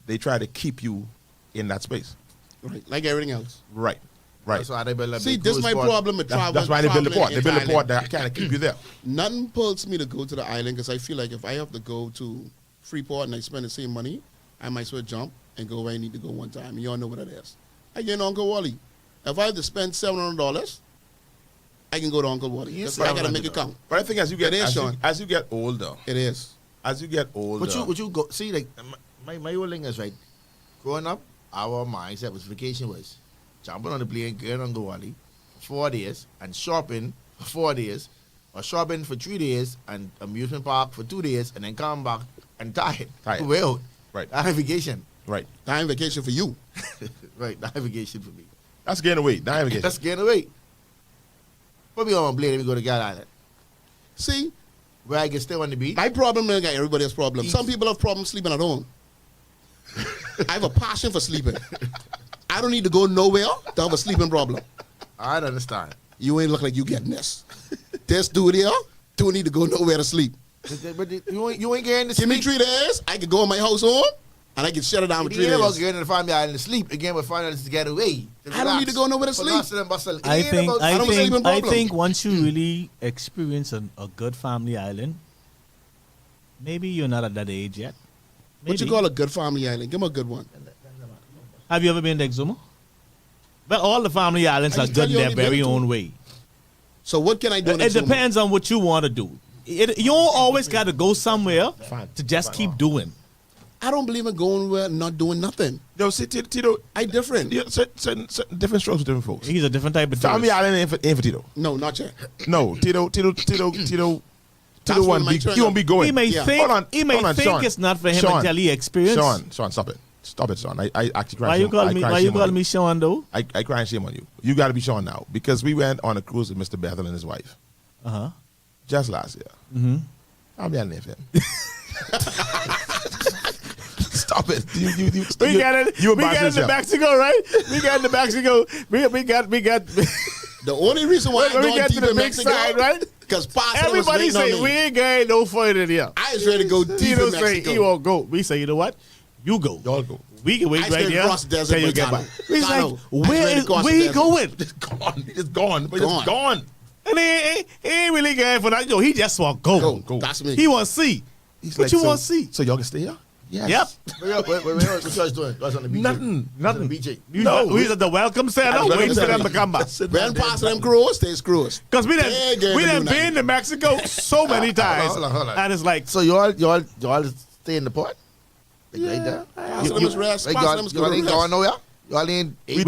they try to keep you in that space. Right, like everything else. Right. That's why they build a See, big this is cruise my port. problem with travel. That's why they build the port. They traveling build a into port island. that kind of keep you there. Nothing pulls me to go to the island because I feel like if I have to go to Freeport and I spend the same money, I might as well jump and go where I need to go one time. And y'all know what it is. I get Uncle Wally. If I have to spend $700, I can go to Uncle Wally. That's why I got to make it count. But I think as you get It is, Sean. as you get older, It is. as you get older, Would you go see like my whole thing is right. Growing up, our mindset was vacation was jumping on the plane, going on Gowali for 4 days and shopping for 4 days, or shopping for 3 days and amusement park for 2 days, and then come back and tired. Tired. Well, Right. That vacation. right? Time vacation for you. Right, that vacation for me. That's getting away. Navigation. That's getting away. Put me on a plane and we go to God Island, See, where I can stay on the beach. my problem is like everybody has problems. Some people have problems sleeping at home. I have a passion for sleeping. I don't need to go nowhere to have a sleeping problem. I don't understand. You ain't look like you getting this. This dude here don't need to go nowhere to sleep. But you ain't getting to Give me sleep. 3 days, I could go in my house home, and I can shut it down for 3 You ain't about days. getting to the family island to sleep. Again, we're finding out to get away. I don't need to go nowhere to sleep. I think I don't sleep in I problem. think once you really experience a good family island, maybe you're not at that age yet. What you Maybe. call a good family island? Give me a good one. Have you ever been to Exuma? Well, all the family islands I are just tell good in you their only been very to two. own way. So what can I do? It next summer? depends on what you want to do. You don't always got to go somewhere to just keep doing. I don't believe in going where not doing nothing. Yo, see, Tito, I different. certain different strokes for different folks. He's a different type of Family tourist. Island ain't for Tito. No, not yet. No, Tito That's won't when be. my turn He won't be going. He may Yeah. think Hold on, he may hold on, think Sean. it's not for him Sean. until he experience. Sean, stop it. Stop it, Sean. I actually cry. Why you call me? Why you call me Sean though? I cry and shame on you. You got to be Sean now because we went on a cruise with Mr. Bethel and his wife just last year. Mm-hmm. I'll be on him. Stop it. You We got it. You We got into Mexico, right? We got into Mexico. We got. The only reason why When I we don't get to deep the in big Mexico, side, right? because Pastor was Everybody waiting say on we me. ain't going no further here. I was ready to go deep Tito in say Mexico. he won't go. We say, you know what? You go. Y'all go. We can wait I right stayed here across the desert till you with get Carlo. back. He's Carlo, like, I stayed where across the he desert. going? It's gone. It's gone. But Gone. it's gone. And he ain't really going for that. Yo, he just want go. Go. That's me. He want to see. He's What like, you so- want to see? So y'all can stay here? Yes. Yep. What you guys doing? You guys on the beach? Nothing. On the beach. We was at the welcome center Welcome waiting for them to center. come back. When Pastor them cruise, they cruise. Because we They gave done him been to Mexico so many times. Hold on. And it's like, So y'all stay in the port? Like right there? Pastor them is rest. Like Pastor them is y'all ain't rest. going nowhere? Y'all ain't We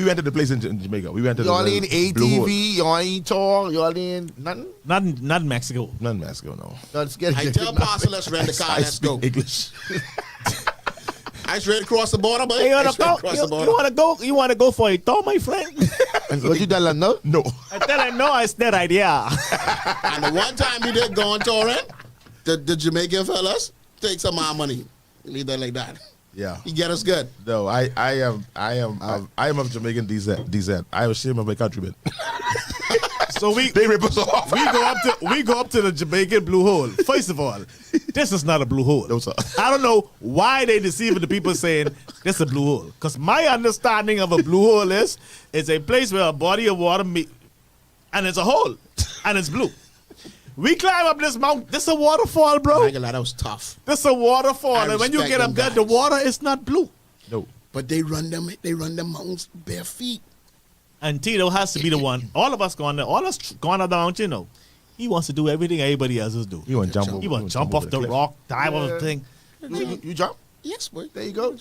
went to the place in Jamaica. We went to y'all the ain't Blue Hole. ATV, y'all ain't tour, y'all ain't nothing? not in Mexico. Not in Mexico, no. Y'all scared I tell Pastor, let's rent the car, I let's go. speak English. I was ready to cross the border, but Hey, you I wanna was ready go? to cross You the border. wanna go? You wanna go for a tour, my friend? What you tell them, no? No. I tell him no, it's that idea. And the one time we did go on touring, the Jamaican fellas take some of our money. Leave that like that. Yeah. He get us good. No, I am of Jamaican descent. I am ashamed of my countrymen. So we They rip us off. we go up to the Jamaican Blue Hole. First of all, this is not a blue hole. No, sir. I don't know why they deceiving the people saying this is a blue hole. Because my understanding of a blue hole is it's a place where a body of water meet, and it's a hole, and it's blue. We climb up this mountain. This is a waterfall, bro. I ain't gonna lie, that was tough. This is a waterfall, I and when you respect get up them there, the guys. water is not blue. No. But they run them mountains bare feet. And Tito has to be the one. All of us going there. All us going up the mountain, you know. He wants to do everything everybody else is do. You want to jump over? He want to jump off the rock, dive off the Yeah. thing. You jump? Yes, boy. There you go.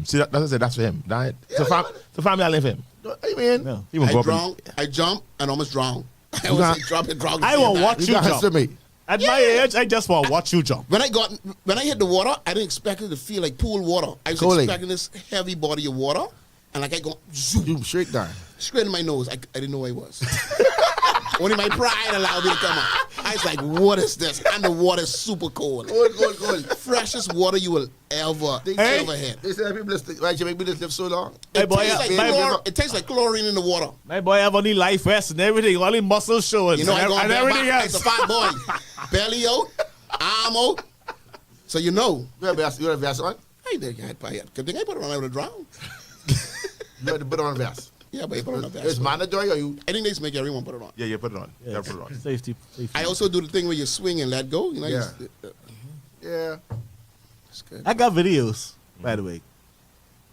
See, that's for him. It's a family island for him. I mean, No. He won't I go up drown. I jump and almost drown. I always say drop and drown. I want to watch you you got to jump. me. At my age, I just want to watch you jump. When I hit the water, I didn't expect it to feel like pool water. I was Cool. expecting this heavy body of water, and like I go zoom, You straight down. straight in my nose. I didn't know where I was. Only my pride allowed me to come out. I was like, what is this? And the water is super cold. Cold. Freshest water you will ever Hey. hit. They said people just, why you make me just live so long? Hey, It boy, tastes, like my- it tastes like chlorine in the water. My boy have only life vest and everything, all the muscles showing, You know, I go and everything back. It's a else. fat boy. Belly out, arm out. So you know. You have a vest on? I think I put it on, I would have drowned. You have to put on a vest. Yeah, but you put it on a It's vest. mandatory or you? I think they just make everyone put it on. Yeah, put it on. Yeah, put it on. Safety. I also do the thing where you swing and let go. You know, Yeah. Yeah. That's good. I got videos, by the way.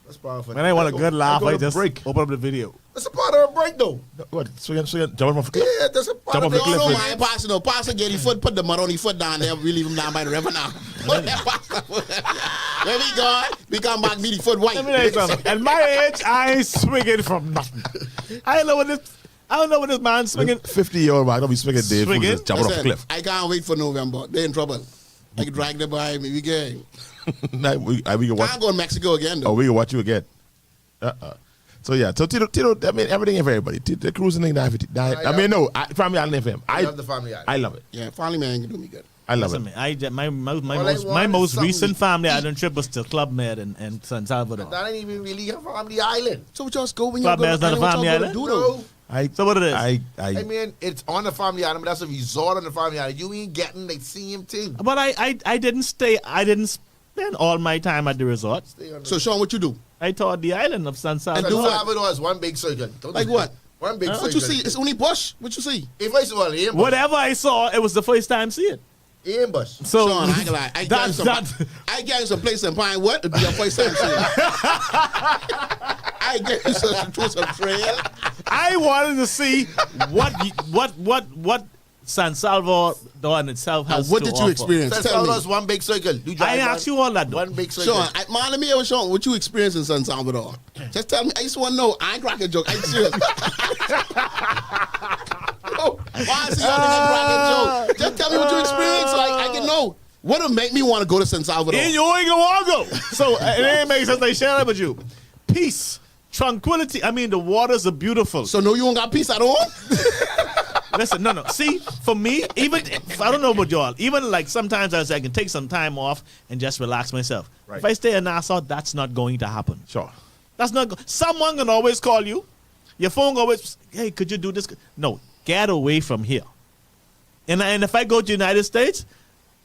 That's powerful. When I want a good laugh, I just break. open up the video. That's a part of a break, though. What? So you jump off a cliff? Yeah, that's a part Jump of off the the cliff. No, my pastor, no. Pastor get his foot, put the mud on his foot down there. We leave him down by the river now. Put that pastor foot. When we gone, we come back, meet the foot white. Let me tell you something. At my age, I ain't swinging from nothing. I don't know what this man swinging. 50-year-old man, don't be swinging Dave. Swinging? Just jumping off a Listen, cliff. I can't wait for November. They're in trouble. I can drag them by me. We can. we can watch. Can't go to Mexico again, though. Oh, we can watch you again. So yeah, so Tito, I mean everything ain't for everybody. Tito, the cruising ain't 950. I mean no, family island ain't for him. I love the family island. I love it. Yeah, finally, man, you can do me good. I love Listen, it. my All I most want is something recent to family eat. island trip was to Club Med in San Salvador. That ain't even really a family island. So we just go when y'all Club go Med's not a what y'all family gonna island? do though? No. So what it is? I mean, it's on the family island, but that's a resort on the family island. You ain't getting the same thing. But I didn't stay. I didn't spend all my time at the resort. Stay on the So Sean, what you do? I toured the island of San Salvador. do San what? Salvador is one big circle. Don't Like do what? that. One big circle. What you see? It's only bush. What you see? Hey, first of all, it ain't bush. Whatever I saw, it was the first time see it. It ain't bush. So Sean, I ain't gonna lie. I got you some place in Pinewood. It'll be your first time seeing it. I get you some trail. I wanted to see what San Salvador in itself has What to did you offer. experience? San Tell Salvador me. is one big circle. You I drive didn't ask you all that. Though. one big circle. Sean, let me hear Sean, what you experienced in San Salvador. Just tell me. I just want to know. I ain't cracking a joke. I ain't serious. Why is he cracking a joke? Just tell me what you experienced so I can know. What would make me want to go to San Salvador? And you ain't gonna want to go. So it ain't make sense they share it with you. Peace, tranquility. I mean, the waters are beautiful. So no, you don't got peace at all? Listen, no. See, for me, even if, I don't know about y'all, even like sometimes I can take some time off and just relax myself. Right. If I stay in Nassau, that's not going to happen. Sure. That's not. Someone can always call you. Your phone always. Hey, could you do this? No, get away from here. And if I go to the United States,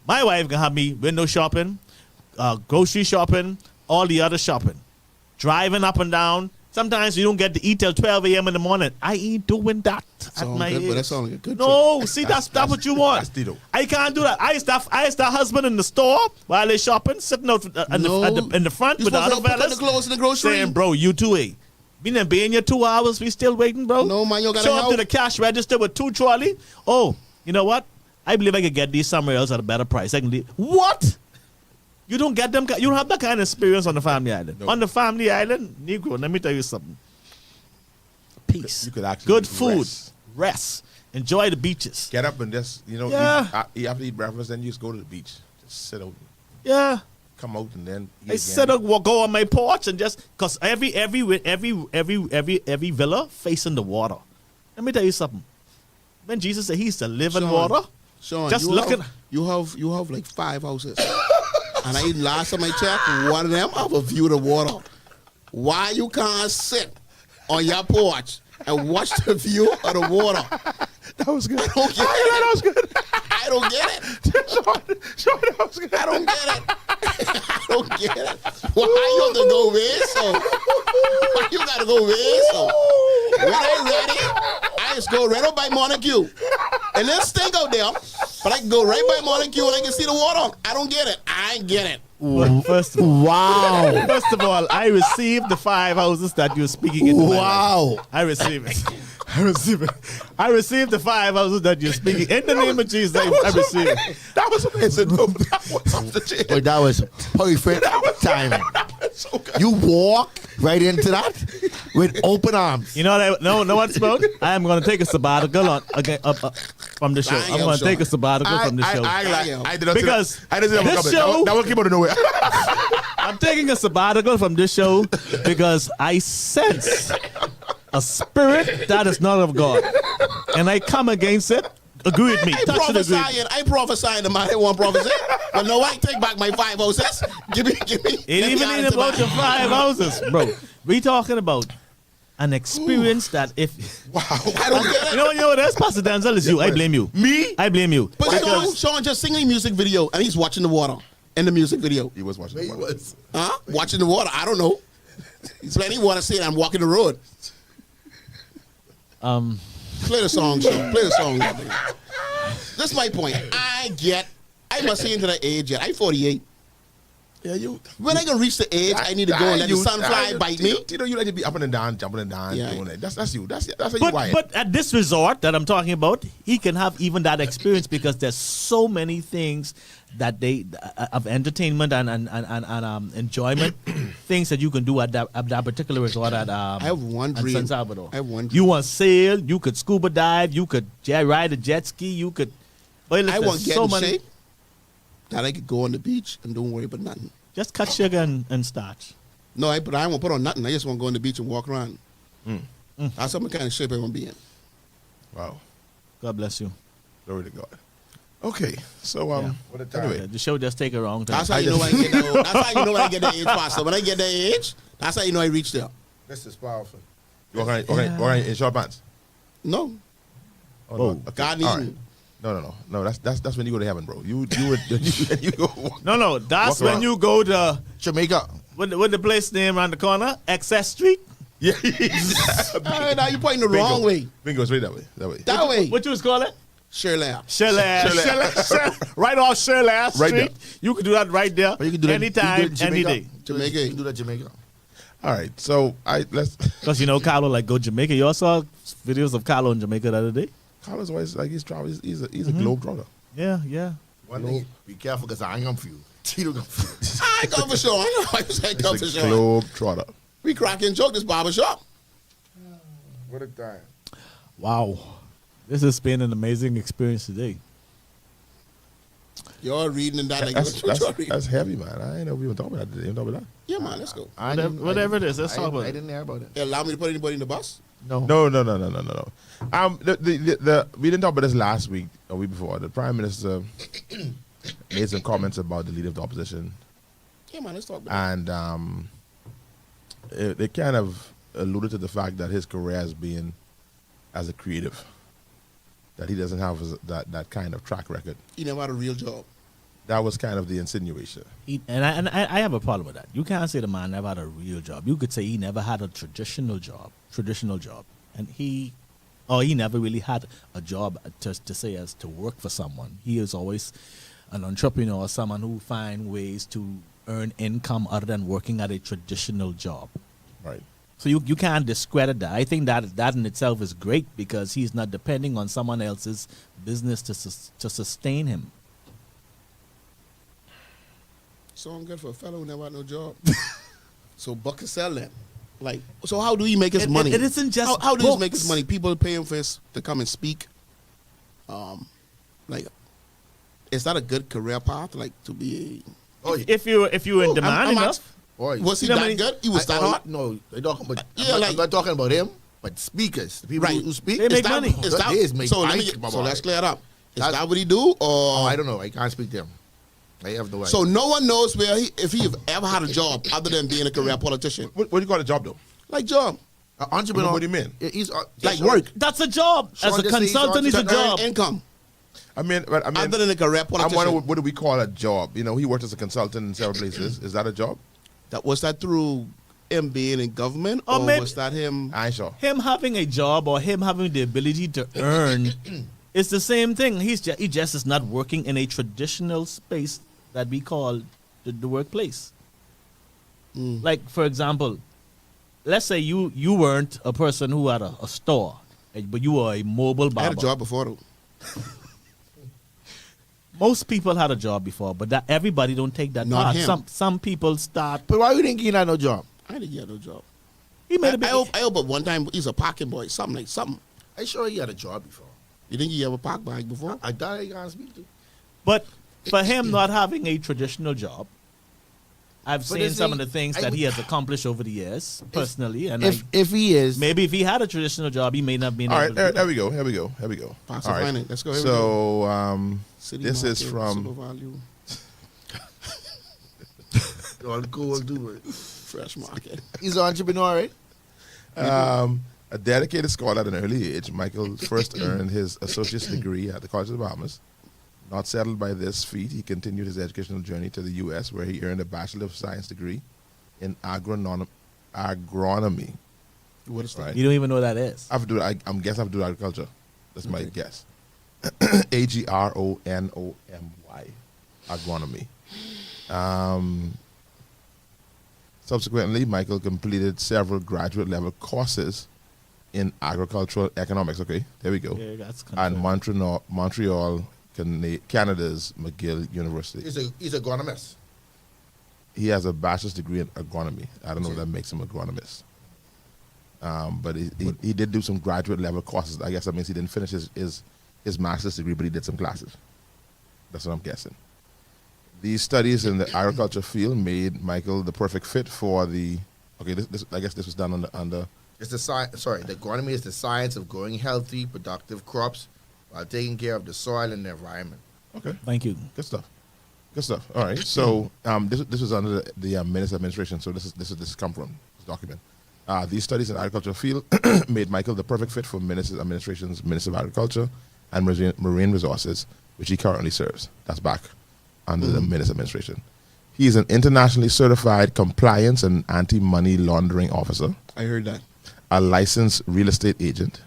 my wife can have me window shopping, grocery shopping, all the other shopping, driving up and down. Sometimes you don't get to eat till 12 a.m. in the morning. I ain't doing that at my good, age. but that sounds like a good No, see, that's what you want. That's Tito. I can't do that. I used that husband in the store while they shopping, sitting out in the front You with the supposed other to pick up fellas, the clothes in the grocery? saying, bro, you too, eh? Been there being here 2 hours, we still waiting, bro? No, man, you gotta Show up help. to the cash register with 2 trolley. Oh, you know what? I believe I could get these somewhere else at a better price. I can leave. What? You don't get them. You don't have that kind of experience on the family island. No. On the family island, Negro, let me tell you something. Peace. You could actually good food, rest. rest. Enjoy the beaches. Get up and just, Yeah. eat after you eat breakfast, then you just go to the beach. Just sit out, Yeah. come out, and then eat I again. sit up, go on my porch and just cause every villa facing the water. Let me tell you something. When Jesus said He's the living Sean, water, Sean, just you looking. you have like 5 houses. And I last time I checked, one of them have a view of the water. Why you can't sit on your porch and watch the view of the water? That was good. I don't get it. That was good. I don't get it. Sean, that was good. I don't get it. I don't get it. Why you have to go away so? Why you gotta go away so? When I ready, I just go right up by Montague. And then stink out there. But I can go right by Montague and I can see the water. I don't get it. I ain't get it. Well, first of all, I received the 5 houses that you're speaking into my life. I receive it. I received the 5 houses that you're speaking in the name of Jesus. I receive it. That was amazing. No, that was off the chain. But that was perfect timing. So good. You walk right into that with open arms. You know what? No one spoke. I am going to take a sabbatical from the show. I'm going to take a sabbatical from the show. I did not Because see that. I didn't see that this coming. show- That one came out of nowhere. I'm taking a sabbatical from this show because I sense a spirit that is not of God, and I come against it. Agree with me. Touch it, agree. I prophesying to my one prophecy. But no, I take back my 5 houses. Give me. It even ain't about the 5 houses, bro. We talking about an experience that if Wow. I don't get it. you know what else, Pastor Denczil, is you. I blame you. Me? I blame you. But Because- Sean just singing a music video and he's watching the water in the music video. He was watching. He the was. Huh? Watching the water. I don't know. He's plenty water saying I'm walking the road. Play the song, Sean. Play the song. That's my point. I must see into that age yet. I'm 48. Yeah, you. When I gonna reach the age I need to go and let the sun fly bite me? You like to be up and down, jumping and down, Yeah. doing that. That's you. That's how you wired. But at this resort that I'm talking about, he can have even that experience because there's so many things that they of entertainment and enjoyment, things that you can do at that particular resort at I have one at dream. San Salvador. I have one dream. You want sail, you could scuba dive, you could ride a jet ski, you could. But I listen, want to get so in many. shape that I could go on the beach and don't worry about nothing. Just cut sugar and starch. No, but I don't want to put on nothing. I just want to go on the beach and walk around. That's some kind of shape I want to be in. Wow. God bless you. Glory to God. Okay, so What a time. anyway, The show just take a wrong time. That's how you know when I get that. That's how you know when I get that age faster. When I get that age, that's how you know I reached there. This is powerful. you walk around in short pants. No, Oh, no. Okay. God All need right. me. No. That's when you go to heaven, bro. You go. No, that's Walk when around. you go to Jamaica. what the place name around the corner? Excess Street. Yeah. Hey, now you pointing the Bingo. wrong way. Bingo, straight that way. That way. That way. What you was call it? Shirley. Shirley, right off Shirley Street. Right there. You could do that right there. Or you can do that anytime, you can do it in any Jamaica. day. Jamaica. You can do that Jamaica. All right. So let's. Because you know Carlo like go Jamaica. You also saw videos of Carlo in Jamaica the other day. Carlos always like he's traveling. He's a globe trotter. Yeah. One thing, be careful because I ain't come for you. Tito come for you. I ain't come for sure. I know why you say come for He's a sure. globe trotter. We cracking joke this barbershop. What a time. Wow. This has been an amazing experience today. You're reading and that like That's heavy, man. I ain't know we even talking about that today. Even talking about that. Yeah, man, let's go. Whatever it is, let's talk about I it. didn't hear about it. Hey, allow me to put anybody in the bus? No. No. We didn't talk about this last week or week before. The Prime Minister made some comments about the leader of the opposition, Yeah, man, let's talk about it. and they kind of alluded to the fact that his career has been as a creative, that he doesn't have that kind of track record. He never had a real job. That was kind of the insinuation. And I have a problem with that. You can't say the man never had a real job. You could say he never had a traditional job, and he never really had a job to say as to work for someone. He is always an entrepreneur, someone who find ways to earn income other than working at a traditional job. Right. So you can't discredit that. I think that in itself is great because he's not depending on someone else's business to sustain him. Sound good for a fellow who never had no job. So Buck can sell them. Like, so how do he make his money? It isn't just how does he make books. his money? People pay him to come and speak. Like, is that a good career path? Like to be Oh, yeah. If you're in demand I'm enough. Boy, was he You know that how many- good? He was that hot. No, they talking about. Yeah, I'm not talking about him, but speakers, the people Right. who speak. They make that, money. Is that, They is make so let me bank, get, my so boy. let's clear it up. Is That's- that what he do? Or Oh, I don't know. I can't speak to him. I have no idea. so no one knows if he ever had a job other than being a career politician. What do you call a job though? Like job. entrepreneur. What do you mean? He's Like work. That's a job. Sean As a just said he's consultant, it's a To earn job. income. I mean, Other than a career I'm politician. wondering what do we call a job? You know, he worked as a consultant in several places. Is that a job? Was that through him being in government, Or or maybe- was that him? I ain't sure. Him having a job or him having the ability to earn it's the same thing. He just is not working in a traditional space that we call the workplace. Like, for example, let's say you weren't a person who had a store, but you were a mobile I had barber. a job before though. Most people had a job before, but that everybody don't take that Not path. him. Some people start. But why you think he not no job? I didn't get no job. He made a I big. hope at one time he's a parking boy, something. I sure he had a job before. You think he ever parked bike before? I thought he can't speak to. But for him not having a traditional job, I've But seen is some he- of the things I that would- he has accomplished over the years personally, and If he is, maybe if he had a traditional job, he may not be. All right, able to do there we go. Here we go. Pass All the right. finance. Let's go. Here we go. So City this is market, from super value, all cool dude. fresh market. He's an entrepreneur, right? a dedicated scholar at an early age. Michael first earned his associate's degree at the College of the Bahamas. Not settled by this feat, he continued his educational journey to the U.S., where he earned a Bachelor of Science degree in agronomy. What is that? Right. You don't even know what that is. I'm guessing I have to do agriculture. That's my guess. Agronomy. Agronomy. Subsequently, Michael completed several graduate level courses in agricultural economics. Okay, there we go. Yeah, that's And Montreal, Canada's McGill University. He's a agronomist. He has a bachelor's degree in agronomy. I don't know if that makes him agronomist. But he did do some graduate level courses. I guess that means he didn't finish his master's degree, but he did some classes. That's what I'm guessing. These studies in the agriculture field made Michael the perfect fit for the. Okay, I guess this was done under. It's the science. Sorry, the agronomy is the science of growing healthy, productive crops while taking care of the soil and the environment. Okay. Thank you. Good stuff. Good stuff. All right. So this was under the Minister administration. So this come from this document. These studies in the agricultural field made Michael the perfect fit for Minister's administration's Minister of Agriculture and Marine Resources, which he currently serves. That's back under the Minister administration. He is an internationally certified compliance and anti-money laundering officer, I heard that. a licensed real estate agent,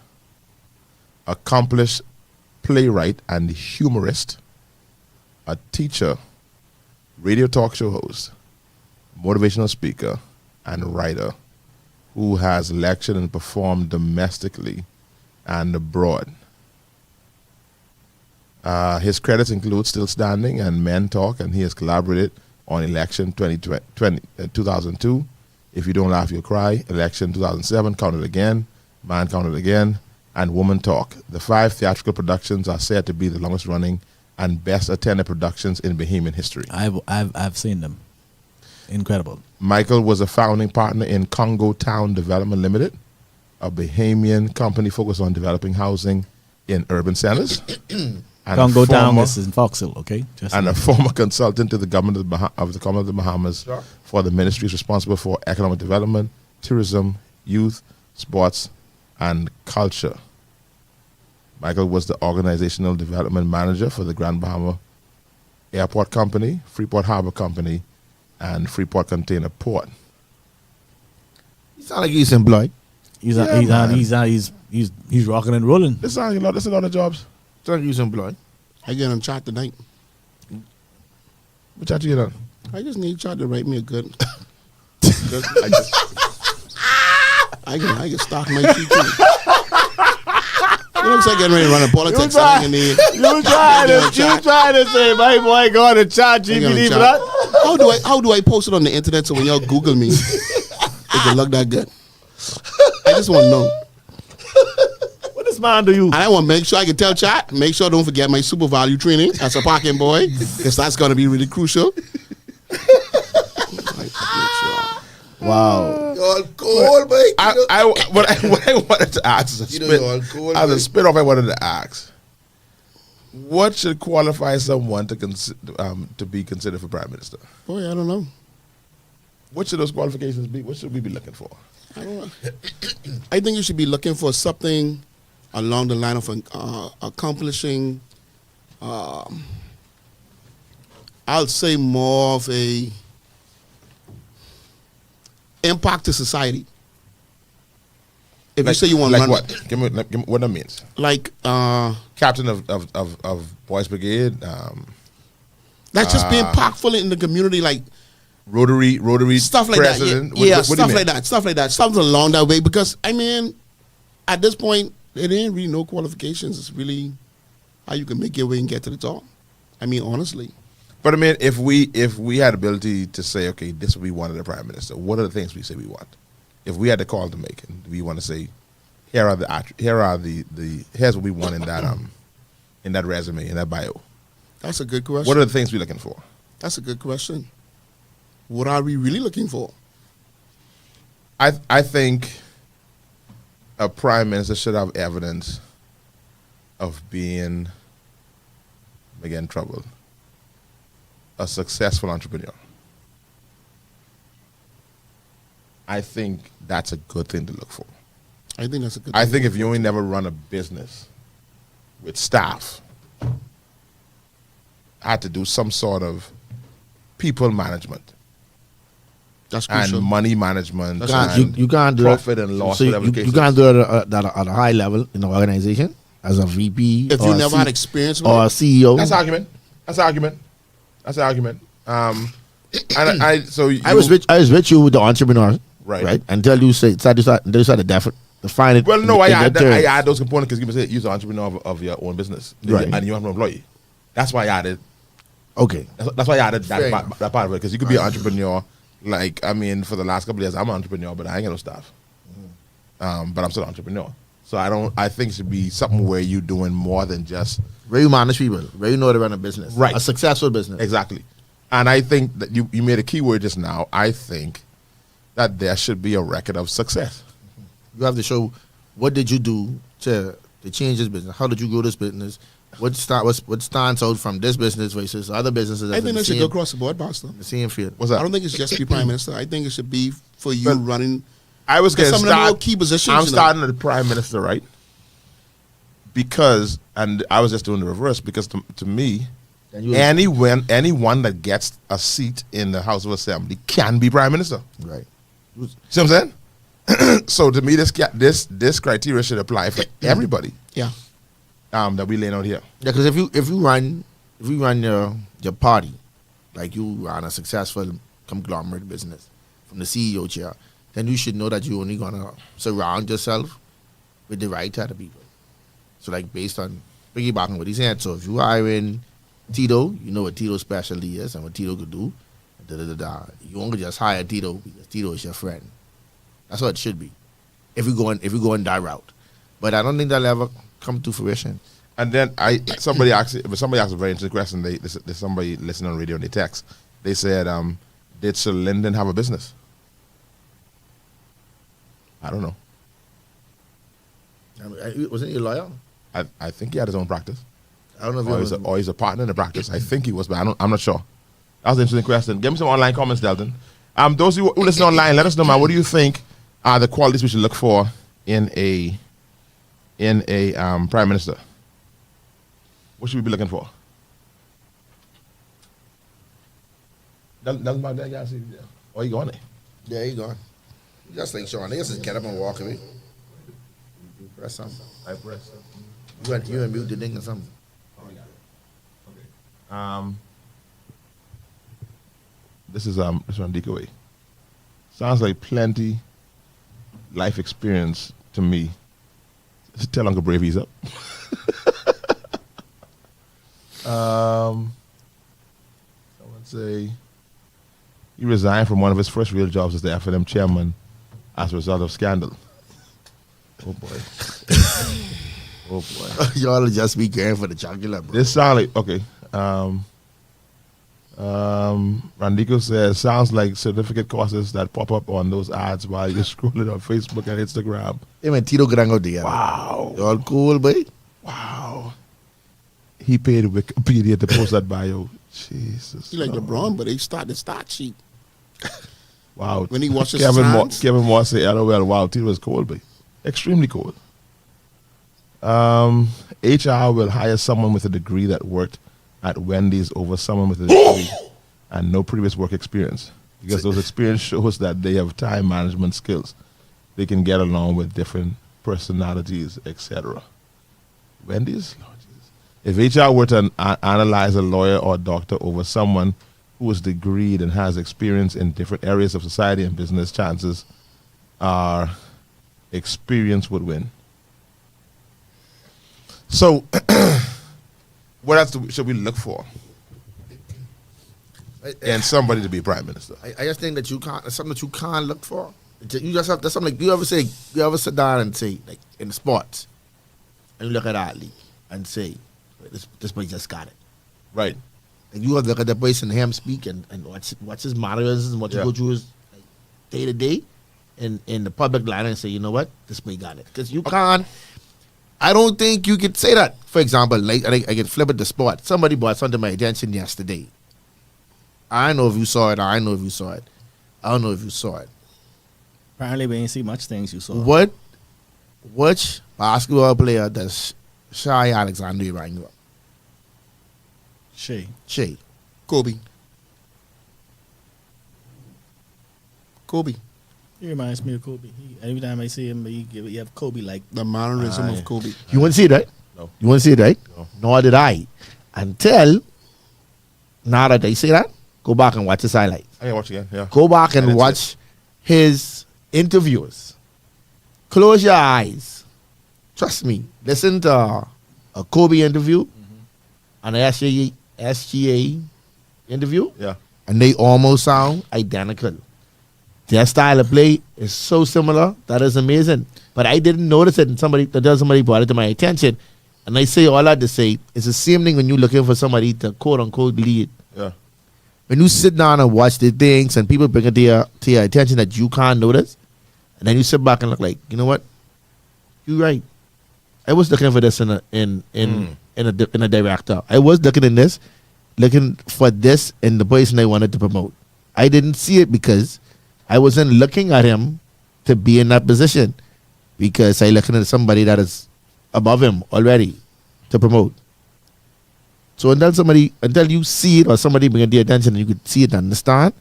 accomplished playwright and humorist, a teacher, radio talk show host, motivational speaker, and writer who has lectured and performed domestically and abroad. His credits include Still Standing and Men Talk, and he has collaborated on Election 2002, If You Don't Laugh, You'll Cry, Election 2007, Count It Again, Man Count It Again, and Woman Talk. The 5 theatrical productions are said to be the longest running and best attended productions in Bahamian history. I've seen them. Incredible. Michael was a founding partner in Congo Town Development Limited, a Bahamian company focused on developing housing in urban centers. Congo Town, this is in Foxhill, okay? A former consultant to the government of the Commonwealth of the Bahamas for the ministries responsible for economic development, tourism, youth, sports, and culture. Michael was the organizational development manager for the Grand Bahama Airport Company, Freeport Harbor Company, and Freeport Container Port. You sound like he's employed. He's rocking and rolling. This is a lot of jobs. Sound like he's employed. I get on chat tonight. What chat you get on? I just need chat to write me a good. I can stock my sheet too. You know, I'm getting ready to run a politics. You trying to say my boy go to chat GPT for that? How do I post it on the internet so when y'all Google me, it can look that good? I just want to know. What does man do you? And I want to make sure I can tell chat. Make sure I don't forget my super value training as a parking boy, because that's going to be really crucial. Wow. You're cold, mate. What I wanted to ask is a spin-off I wanted to ask. What should qualify someone to be considered for prime minister? Boy, I don't know. What should those qualifications be? What should we be looking for? I don't know. I think you should be looking for something along the line of accomplishing, I'll say more of a impact to society. If you say you want to run, what? Give me what that means. Like Captain of Boys Brigade. That's just being impactful in the community, like Rotary stuff like president. that. Yeah, stuff like that. Something along that way. Because I mean, at this point, there ain't really no qualifications. It's really how you can make your way and get to the top. I mean, honestly. But I mean, if we had ability to say, okay, this is what we wanted a prime minister, what are the things we say we want? If we had the call to make, and we want to say, here's what we want in that resume, in that bio. That's a good question. What are the things we're looking for? That's a good question. What are we really looking for? I think a prime minister should have evidence of being, again, troubled, a successful entrepreneur. I think that's a good thing to look for. I think that's a good I thing. think if you ain't never run a business with staff, had to do some sort of people management. That's crucial. And money management. You can't do profit and loss. So whatever the case you is. can't do it at a high level in the organization as a VP. If you never had experience with or a CEO. That's argument. And I was with you with the entrepreneur, Right. Until you say define it. well, no, I in that terms. add those components because you say you're an entrepreneur of your own business, Right. And you have no employee. That's why I added. Okay. That's why I added Fair that part of it, because you could be an entrepreneur. Like, I mean, for the last couple of years, I'm an entrepreneur, but I ain't got no staff. But I'm still an entrepreneur. So I think it should be something where you're doing more than just Where you manage people, where you know how to run a business, Right. a successful business. exactly. And I think that you made a key word just now. I think that there should be a record of success. You have to show what did you do to change this business? How did you grow this business? what stands out from this business versus other businesses? I think that should go across the board, Pastor. the same field. What's that? I don't think it's just to be prime minister. I think it should be for you But running. I was going to Some of the more start. key positions. I'm you know. starting at the prime minister, right? Because, and I was just doing the reverse, because to me, And you- anyone that gets a seat in the House of Assembly can be prime minister. right. See what I'm saying? So to me, this criteria should apply for everybody Yeah. that we laying out here. Yeah, because if you run your party, like you run a successful conglomerate business from the CEO chair, then you should know that you're only gonna surround yourself with the right type of people. So like based on piggybacking what he's saying, so if you hiring Tito, you know what Tito's specialty is and what Tito could do. You won't just hire Tito because Tito is your friend. That's what it should be. If we go in that route, but I don't think that'll ever come to fruition. And then somebody asked a very interesting question. There's somebody listening on radio and they text. They said, did Sir Lyndon have a business? I don't know. Wasn't he a lawyer? I think he had his own practice. I don't know if Or he's a partner in the practice. I think he was, but I'm not sure. That was an interesting question. Give me some online comments, Delton. Those who listen online, let us know, man. What do you think are the qualities we should look for in a prime minister? What should we be looking for? Doesn't matter. Yeah, see. Oh, you going there? Yeah, he gone. Just like Sean, they just get up and walk away. You press something. I press. You and mute the thing or something. This is Randika way. Sounds like plenty life experience to me. Just tell Uncle Brave he's up. Someone say he resigned from one of his first real jobs as the FNM chairman as a result of scandal. Oh boy. Oh boy. Y'all just be caring for the chocolate, bro. This sounds like okay. Randiko says sounds like certificate courses that pop up on those ads while you're scrolling on Facebook and Instagram. Hey man, Tito Grand out there. Wow. Y'all cool, boy? Wow. He paid Wikipedia to post that bio. Jesus. He like LeBron, but they start the start sheet. Wow. When he washes Kevin his Moore, hands. Kevin Moore say LOL. Wow, Tito was cold, but extremely cold. HR will hire someone with a degree that worked at Wendy's over someone with a degree and no previous work experience, because those experience shows that they have time management skills. They can get along with different personalities, etc. Wendy's? Lord Jesus. If HR were to analyze a lawyer or doctor over someone who is degreed and has experience in different areas of society and business, chances are experience would win. So, what else should we look for in somebody to be prime minister? I just think that you can't. It's something that you can't look for. You just have. That's something like you ever sit down and say, like in sports, and you look at that league and say, this boy just got it. Right. And you have to look at the person, him speak, and watch his mannerisms and what he go through his day to day, in the public line and say, you know what, this boy got it. Because you can't. I don't think you could say that. For example, like I can flip it to sport. Somebody brought something to my attention yesterday. I don't know if you saw it. I don't know if you saw it. I don't know if you saw it. Apparently, we ain't see much things you saw. Which basketball player does Shai Alexander remind you of? Shay. Kobe. He reminds me of Kobe. Every time I see him, you have Kobe like. The mannerism of Kobe. You want to see it, right? No. You want to see it, right? No. Nor did I. Until now that they say that, go back and watch his highlights. I can watch again. Yeah. Go back and And watch his interviews. Close your eyes. Trust me. Listen to a Kobe interview and an SGA interview, Yeah. and they almost sound identical. Their style of play is so similar that is amazing. But I didn't notice it, and somebody brought it to my attention. And I say all that to say it's the same thing when you're looking for somebody to quote unquote lead. Yeah. When you sit down and watch the things and people bring it to your attention that you can't notice, and then you sit back and look like, you know what? You're right. I was looking for this in in a director. I was looking for this in the person I wanted to promote. I didn't see it because I wasn't looking at him to be in that position, because I looking at somebody that is above him already to promote. So until you see it or somebody bring it to your attention and you could see it and understand,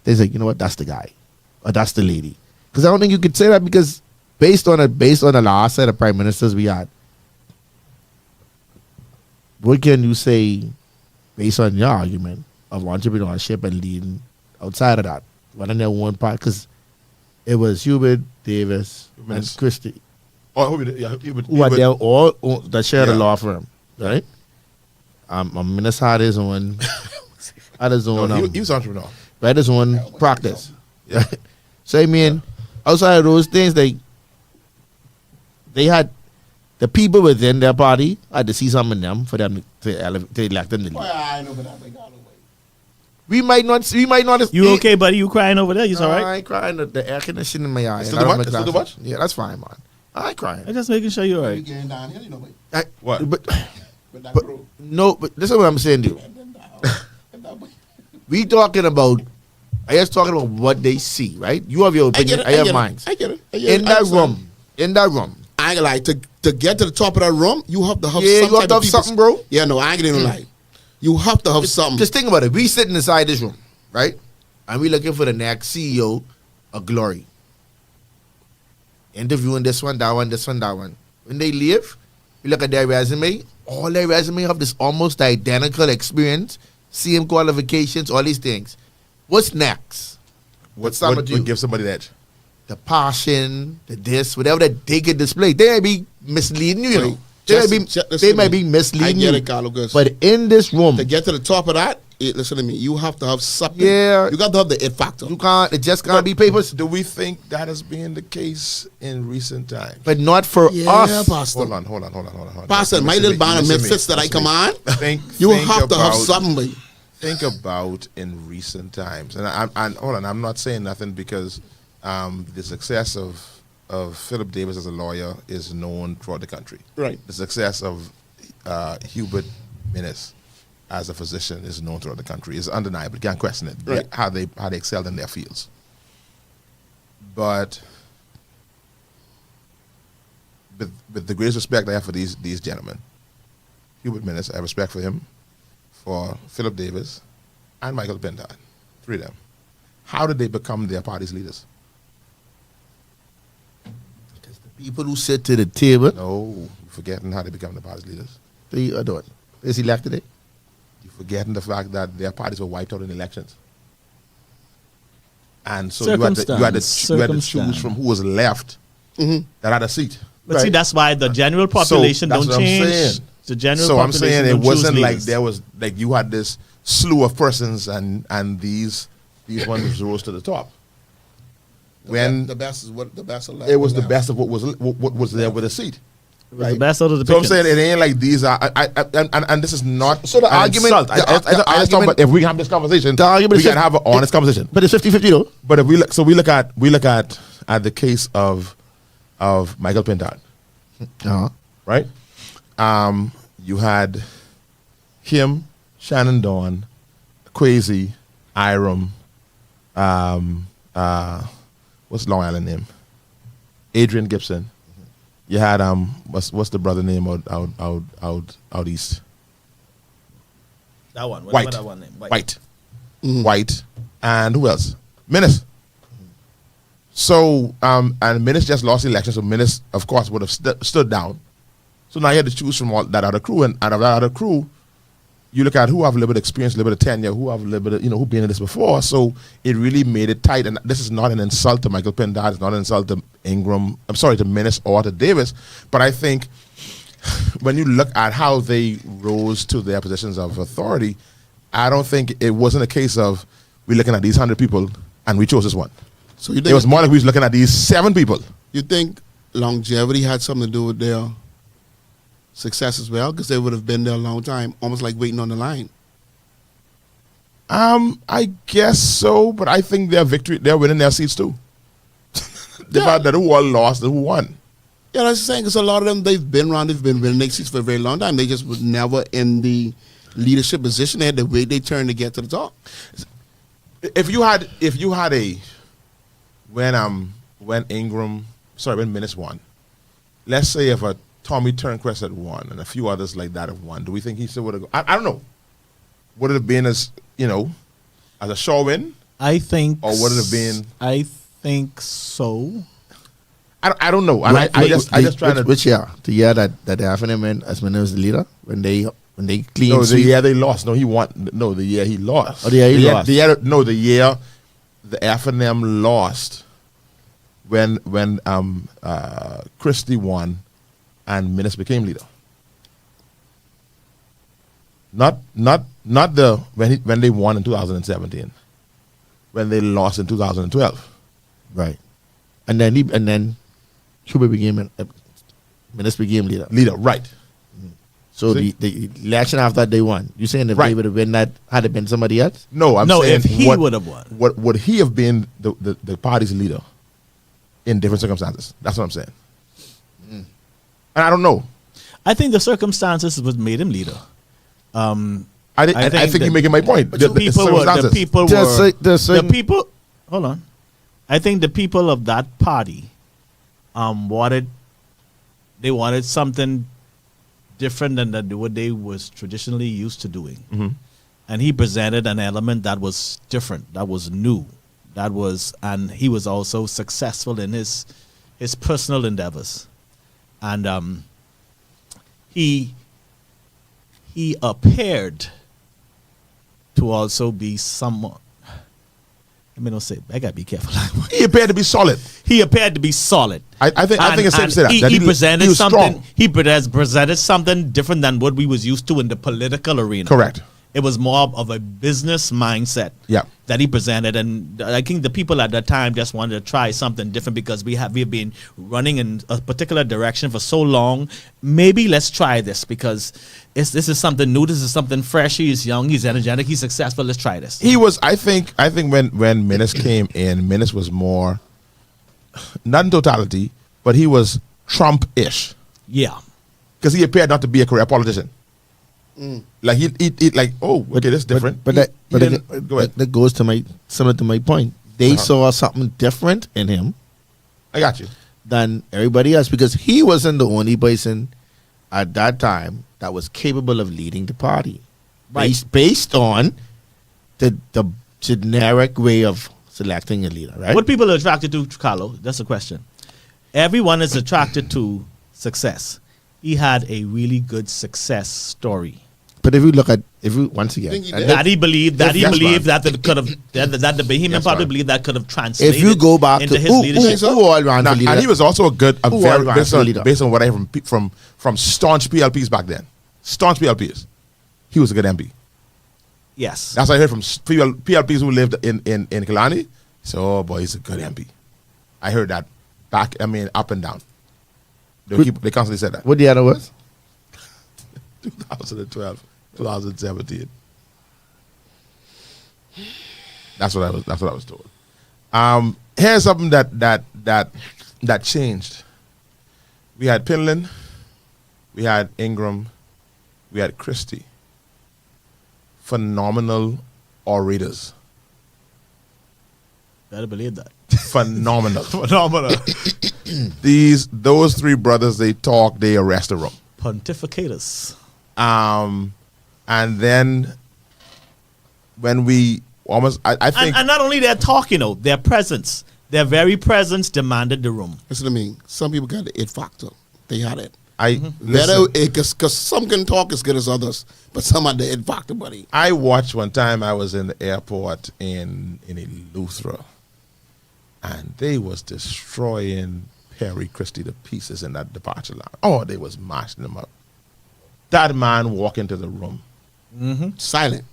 they say, you know what, that's the guy or that's the lady. Because I don't think you could say that, because based on the last set of prime ministers we had, what can you say based on your argument of entrepreneurship and leading outside of that? One in their one part, because it was Hubert, Davis, and Christie. Oh, yeah, Who are there all that share the Yeah. law firm, right? Minister had his own, he was entrepreneur. right, his own practice. Yeah. So I mean, outside of those things, they had the people within their party had to see something in them for them to elect them to lead. Boy, I know, but I got away. We might not. You okay, buddy? You crying over there? You all right? I ain't crying. The air conditioning in my eye. Still and I too don't much? have Still too glasses. much? Yeah, that's fine, man. I ain't crying. I'm just making sure you're all You right. getting down here, you know, wait. What? But But that But- crew. no, but this is what I'm saying to you. And then down. And that way. We talking about. I just talking about what they see, right? You have your opinion. I have mine. I get it. I get In it. that I room. I ain't gonna lie, to get to the top of that room, you have to have Yeah, some you have type to of have people- something, bro. Yeah, no, I ain't gonna lie. You have to have something. Just think about it. We sitting inside this room, right? And we looking for the next CEO of Glory. Interviewing this one, that one, this one, that one. When they leave, we look at their resume. All their resume have this almost identical experience, same qualifications, all these things. What's next? What time with you? give somebody that? The passion, the this, whatever that they could display. They might be misleading you, you know. They might be I misleading get you. it, Carlo. 'Cause But in this room, to get to the top of that, listen to me, you have to have something. Yeah. You got to have the it factor. you can't, it just can't be papers. Do we think that has been the case in recent times? But not for Yeah, us. Pastor. Hold on. Pastor, my little band of misfits that I come on, you have to have something. Think about in recent times, and hold on. I'm not saying nothing because the success of Philip Davis as a lawyer is known throughout the country. Right. The success of Hubert Minnis as a physician is known throughout the country. It's undeniable. You can't question it. Right. How they excelled in their fields. But with the greatest respect I have for these gentlemen, Hubert Minnis, I have respect for him, for Philip Davis, and Michael Pindar, three of them. How did they become their party's leaders? People who sit to the table, No, you're forgetting how they become the party's leaders. they are doing. Is he elected it? You're forgetting the fact that their parties were wiped out in elections. And so you had to choose from who was left that had a seat. But see, that's why the general population that's don't what I'm change. saying. The general So I'm population saying it don't choose wasn't like leaders. there was like you had this slew of persons and these ones rose to the top. When the best is what the best of it was the best of what was there with a seat. It was the best out of the So I'm pickings. saying it ain't like these are, and this is not. So the an argument- insult. I just talk argument- about if we have this conversation, The argument we is can have an honest conversation. But it's 50-50 though. But if we look, so we look at the case of Michael Pindar, Uh-huh. right? You had him, Shannon Dawn, Quasi, Iram, what's Long Island name? Adrian Gibson. You had what's the brother name out east? That one. White. That one name. White. White. And who else? Minnis. So, and Minnis just lost the election, so Minnis, of course, would have stood down. So now you had to choose from all that other crew, and out of that other crew, you look at who have a little bit of experience, a little bit of tenure, who have a little bit of, who've been in this before. So it really made it tight. And this is not an insult to Michael Pindar, it's not an insult to Ingram, I'm sorry, to Minnis or to Davis. But I think when you look at how they rose to their positions of authority, I don't think it wasn't a case of we're looking at these 100 people and we chose this one. So you It was think, more like we was looking at these 7 people. you think longevity had something to do with their success as well? Because they would have been there a long time, almost like waiting on the line. I guess so, but I think they're winning their seats too. The fact that who all lost and who won. Yeah, that's the saying, because a lot of them, they've been around, they've been winning seats for a very long time. They just was never in the leadership position. They had to wait their turn to get to the top. If you had a when Minnis won, let's say if a Tommy Turnquist had won and a few others like that have won, do we think he still would have? I don't know. Would it have been as as a show win? I think. Or would it have been? I think so. I don't know. And I just trying to. Which year? The year that the FNM went as when he was the leader? When they clean No, the sweep? year they lost. No, he won. No, the year he lost. Oh, the year he lost. The year the FNM lost when Christie won and Minnis became leader. Not the when they won in 2017. When they lost in 2012. Right. And then Cuba became Minnis became leader. Leader, right. So See? the election after that they won. You saying if Right. they would have been that, had it been somebody else? No, I'm No, saying if he would have won. What would he have been the party's leader in different circumstances? That's what I'm saying. And I don't know. I think the circumstances would made him leader. I think you're making my point. The people. Hold on. I think the people of that party wanted something different than what they was traditionally used to doing. Mm-hmm. And he presented an element that was different, that was new, and he was also successful in his personal endeavors. And he appeared to also be somewhat. I mean, don't say. I gotta be careful. He appeared to be solid. He appeared to be solid. I think it's safe to say that. He was presented something. strong. He presented something different than what we was used to in the political arena. Correct. It was more of a business mindset that he presented, and I think the people at that time just wanted to try something different because we've been running in a particular direction for so long. Maybe let's try this because this is something new. This is something fresh. He's young. He's energetic. He's successful. Let's try this. He was. I think when Minnis came in, Minnis was more, not in totality, but he was Trump-ish Yeah. because he appeared not to be a career politician. Like he like, oh, okay, that's different. But Go ahead. that goes to similar to my point. They saw something different in him I got you. than everybody else because he wasn't the only person at that time that was capable of leading the party. Right. Based on the generic way of selecting a leader, right? What people are attracted to, Carlo? That's the question. Everyone is attracted to success. He had a really good success story. But if you look at once again, Think he and did? That he believed that it could have that the Bahamian Yes, party man. believed that could have translated if you go back into to his leadership. who all ran Now, for leader, and he was also based leader? on what I heard from staunch PLPs back then. Staunch PLPs. He was a good MP. Yes. That's what I heard from PLPs who lived in Killarney. So, oh boy, he's a good MP. I heard that up and down. They constantly said that. what the other was? 2012, 2017. That's what I was told. Here's something that changed. We had Pinland, we had Ingram, we had Christie. Phenomenal orators. Better believe that. Phenomenal. Phenomenal. Those three brothers, they talk, they arrest the room. Pontificators. And then when we almost, I think, And not only their talk, their presence, their very presence demanded the room. Listen to me. Some people got the it factor. They had it. listen, Because some can talk as good as others, but some are the it factor, buddy. I watched one time. I was in the airport in Eleuthera, and they was destroying Perry Christie to pieces in that departure line. Oh, they was mashing them up. That man walk into the room. Silent.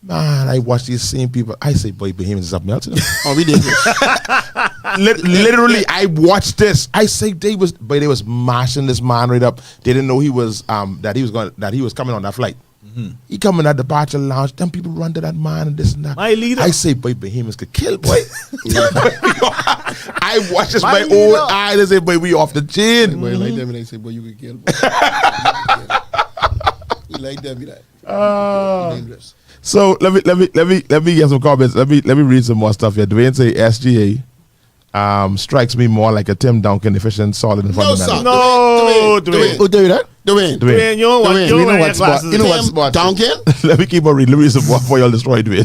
Man, I watch these same people. I say, boy, Bahamians is something else. Oh, we did this. Literally, I watched this. I say they was mashing this man right up. They didn't know he was that he was coming on that flight. He coming at the bachelor lounge. Them people run to that man and this and that. My leader. I say, boy, Behemoths could kill, boy. I watch this My my own leader. eyes and say, boy, we off the chain. Boy, like them and they say, boy, you could kill. Boy. You like them, you like. Dangerous. So let me get some comments. Let me read some more stuff here. Dwayne say SGA strikes me more like a Tim Duncan efficient, solid and No, fundamental. sir. No, Dwayne. Who tell you that? Dwayne. Dwayne, you don't want Dwayne, you we don't know wear what glasses. spot. You know what spot. Duncan? Let me keep on reading. Let me read some more before y'all destroy Dwayne.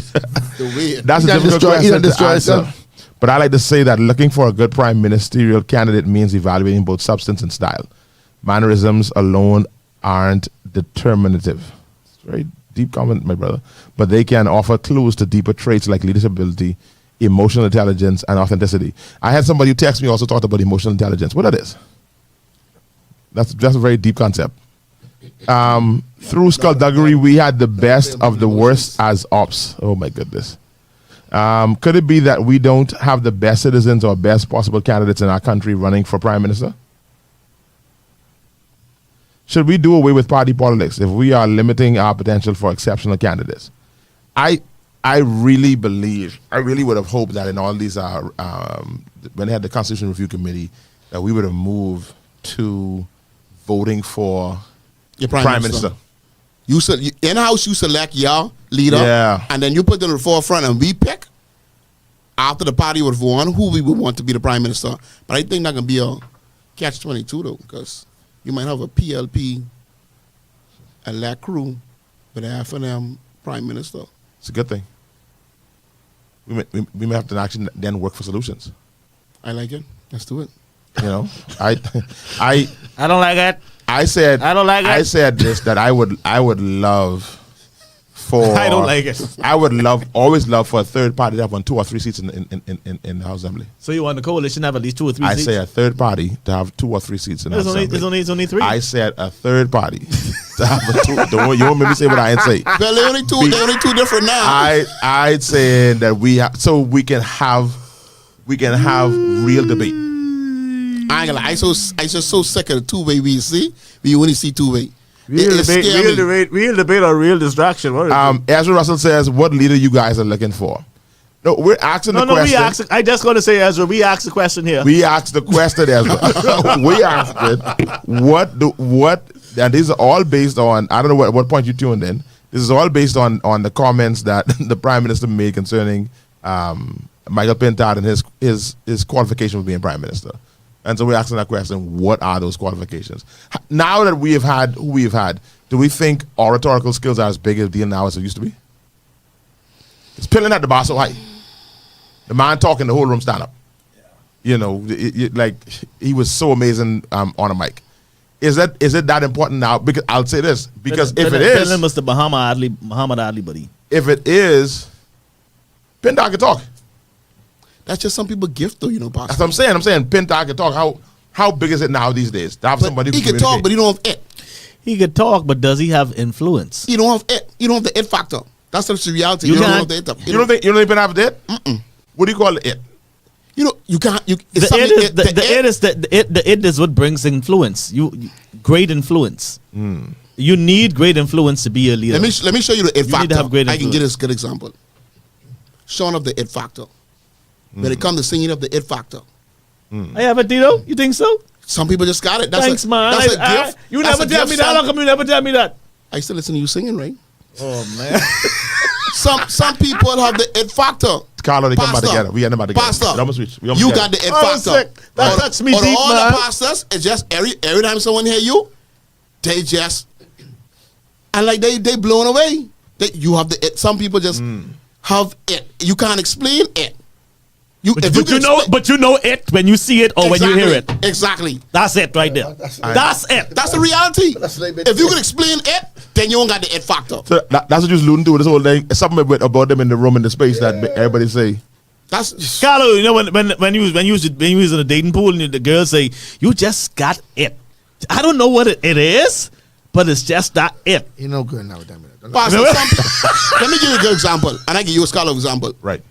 Dwayne. That's a He done difficult destroy- he question done to destroy answer. himself. But I like to say that looking for a good prime ministerial candidate means evaluating both substance and style. Mannerisms alone aren't determinative. It's a very deep comment, my brother. But they can offer clues to deeper traits like leadership ability, emotional intelligence, and authenticity. I had somebody who texted me also talked about emotional intelligence. What that is? That's a very deep concept. Through skullduggery, we had the best of the worst as ops. Oh my goodness. Could it be that we don't have the best citizens or best possible candidates in our country running for prime minister? Should we do away with party politics if we are limiting our potential for exceptional candidates? I really believe, I really would have hoped that in all these, when they had the Constitution Review Committee, that we would have moved to voting for Your prime minister. You in-house, you select your leader, Yeah. and then you put them in the forefront, and we pick after the party would won who we would want to be the prime minister. But I think that can be a catch-22 though, because you might have a PLP elect crew, but after them prime minister. It's a good thing. We may have to actually then work for solutions. I like it. Let's do it. You know, I don't like it. I said I don't like it. I said this that I would love for I don't like it. I would always love for a third party to have 1, 2, or 3 seats in the House Assembly. So you want the coalition to have at least 2 or 3 I seats? say a third party to have 2 or 3 seats in the House Assembly. It's only 3. I said a third party to have you won't make me say what I ain't say. Well, they're only two different now. I'd say that we have real debate. I ain't gonna lie. I just so sick of the two-way we see. We only see two-way. Real debate or real distraction. What is it? Ezra Russell says, what leader you guys are looking for? No, we're asking the question. I just going to say, Ezra, we asked the question here. We asked the question, Ezra. We asked it, and these are all based on, I don't know what point you tuned in. This is all based on the comments that the Prime Minister made concerning Michael Pintard and his qualification for being Prime Minister. And so we're asking that question, what are those qualifications? Now that we have had who we have had, do we think oratorical skills are as big a deal now as it used to be? It's pilling at the bar so high. The man talking, the whole room stand up. You know, like he was so amazing on a mic. Is it that important now? Because I'll say this, because if it is, Mr. Muhammad Ali, buddy. If it is, Pintard can talk. That's just some people gift though, you know, Pastor. That's what I'm saying. I'm saying Pintard can talk. How big is it now these days to have somebody who he can talk, but he don't have it. He could talk, but does he have influence? You don't have it. You don't have the it factor. That's the reality. You don't can't- have the it. you don't think Pintard have it? What do you call it? You know, you can't. The it is what brings influence. Great influence. You need great influence to be a leader. Let me show you the it You factor. need to have great I can influence. get this good example. Showing up the it factor. When it comes to singing up the it factor, I have a Tito. You think so? some people just got it. That's Thanks, man. That's a gift. You That's never a tell gift. me that. How come you never tell me that? I still listen to you singing, right? Oh man. Some people have the it factor. Carlo, they come back Pastor, together. We end up together. Pastor, We almost reached. We almost you get got the it Oh, factor. sick. That touched me Or deep, all man. the pastors, it's just every time someone hear you, they just and like they blown away. You have the it. Some people just have it. You can't explain it. But you know it when you see it or when you hear it. Exactly. That's it right there. That's it. That's the reality. That's like that. If you can explain it, then you don't got the it factor. So that's what you was alluding to. This whole thing. Something about them in the room in the space that everybody say. That's Carlo, you know when you was in the dating pool and the girls say you just got it. I don't know what it is, but it's just that it. You know good now with that. Pastor, let me give you a good example, and I give you a scholar example. Right.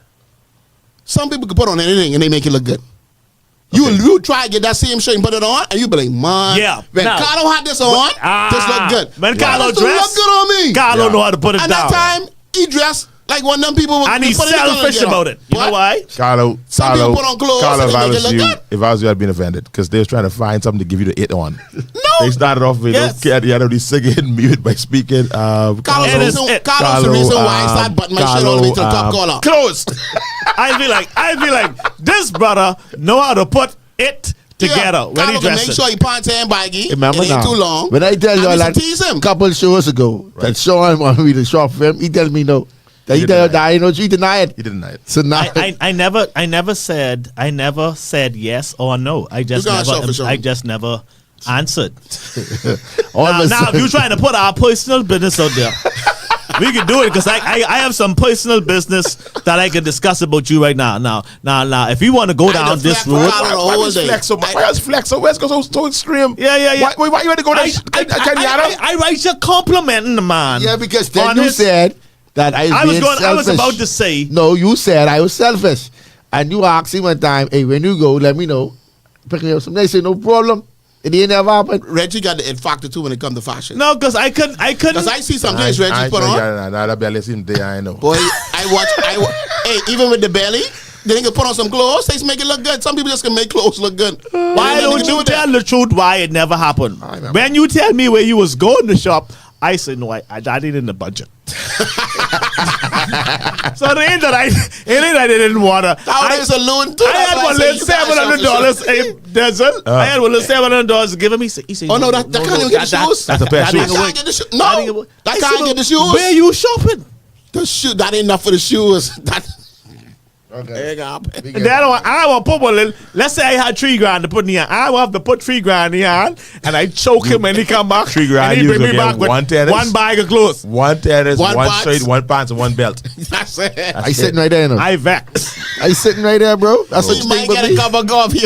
Some people can put on anything and they make it look good. You try to get that same shirt and put it on, and you be like, man, Yeah. when Now- Carlo had this on, this look good. When Carlo This look dressed, good on me. Carlo know how to put it And down. that time, he dressed like one of them people. And he's put it together selfish together. about it. You know why? Carlo, Some people put on clothes Carlo, and if they I make it was look you, good. if I was you, I'd been offended because they was trying to find something to give you the it on. No. They started off with Yes. Kenyatta be singing, mute by speaking. Carlo's It the is reason, it. Carlo's the reason why I start butting my shit all the way to the top collar. Close. I feel like this brother know how to put it together when Carlo he can make dresses. sure he pants and baggy. Remember it ain't now, too long. when I tell you all I that used to tease him. couple shows ago that Sean wanted me to shop for him, he tell me no. That he tell you that, you know, he denied. He didn't know it. So now, I never said yes or no. I just You gotta show for never sure. I just never answered. all of a Now if sudden- you're trying to put our personal business out there, we can do it because I have some personal business that I can discuss about you right now. Now, if you want to go I down just this flex road, Carlo the Why whole was day. flex so much? Why was flex so West Coast so extreme? Yeah. Why you had to go to Kenyatta? I write you complimenting the man. yeah, because then on you his- said that I was being I was selfish. about to say. No, you said I was selfish. And you asked me one time, hey, when you go, let me know. Pick me up something. They say, no problem. It ain't never happened. Reggie got the it factor too when it comes to fashion. No, because I couldn't. Because I see some things Reggie put on. That'll be a lesson day, I know. Boy, hey, even with the belly, they can put on some clothes. They make it look good. Some people just can make clothes look good. Why Ain't nothing don't to do you with that. tell the truth why it never happened? I remember. When you tell me where you was going to shop, I said no, I ain't in the budget. So it ain't that I didn't want to. That was a loon too. I had one little $700. Hey, Denczil, I had one little $700 given me. He said, Oh, no, that can't even get the shoes. That's a pair of that ain't shoes. gonna That work. can't get the shoes. That No, ain't gonna- that I can't said, get the shoes. Where you shopping? The shoe that ain't enough for the shoes. That. Okay. And then I want to put one little. Let's say I had $3,000 to put in the hand. I will have to put $3,000 in the hand, and I choke him when he come back. $3,000, and he you bring me get back with one tennis? one bag of clothes. One tennis, One one pants. straight, one pants, and one belt. That's it. I sitting right there, you know. I vex. I sitting right there, bro. That's what You you might think with get a me. cup of coffee.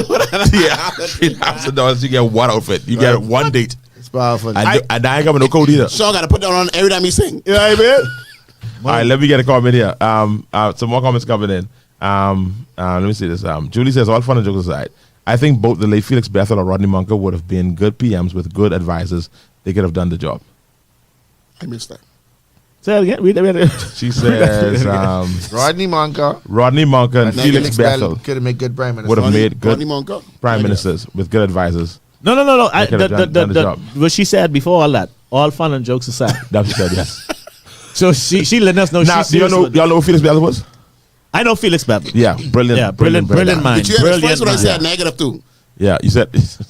Yeah, $3,000, you get one outfit. You get one date. It's powerful. And I ain't got no code either. Sean got to put that on every time he sing. You know what I mean? All right, let me get a comment here. Some more comments coming in. Let me see this. Julie says, all fun and jokes aside, I think both the late Felix Bethel or Rodney Munker would have been good PMs with good advisors. They could have done the job. I missed that. Say it again. Read it. She says, Rodney Monka Rodney Munker and Felix Bethel could have made good prime minister. would have made Rodney good Monka. prime ministers with good advisors. No. They could have done the job. What she said before all that, all fun and jokes aside. That's what she said, yes. So she letting us know Now, she's do serious. y'all know who Felix Bethel was? I know Felix Bethel. Yeah, brilliant. Yeah, brilliant mind. Did you hear the Brilliant first one I mind. said negative too? Yeah, you said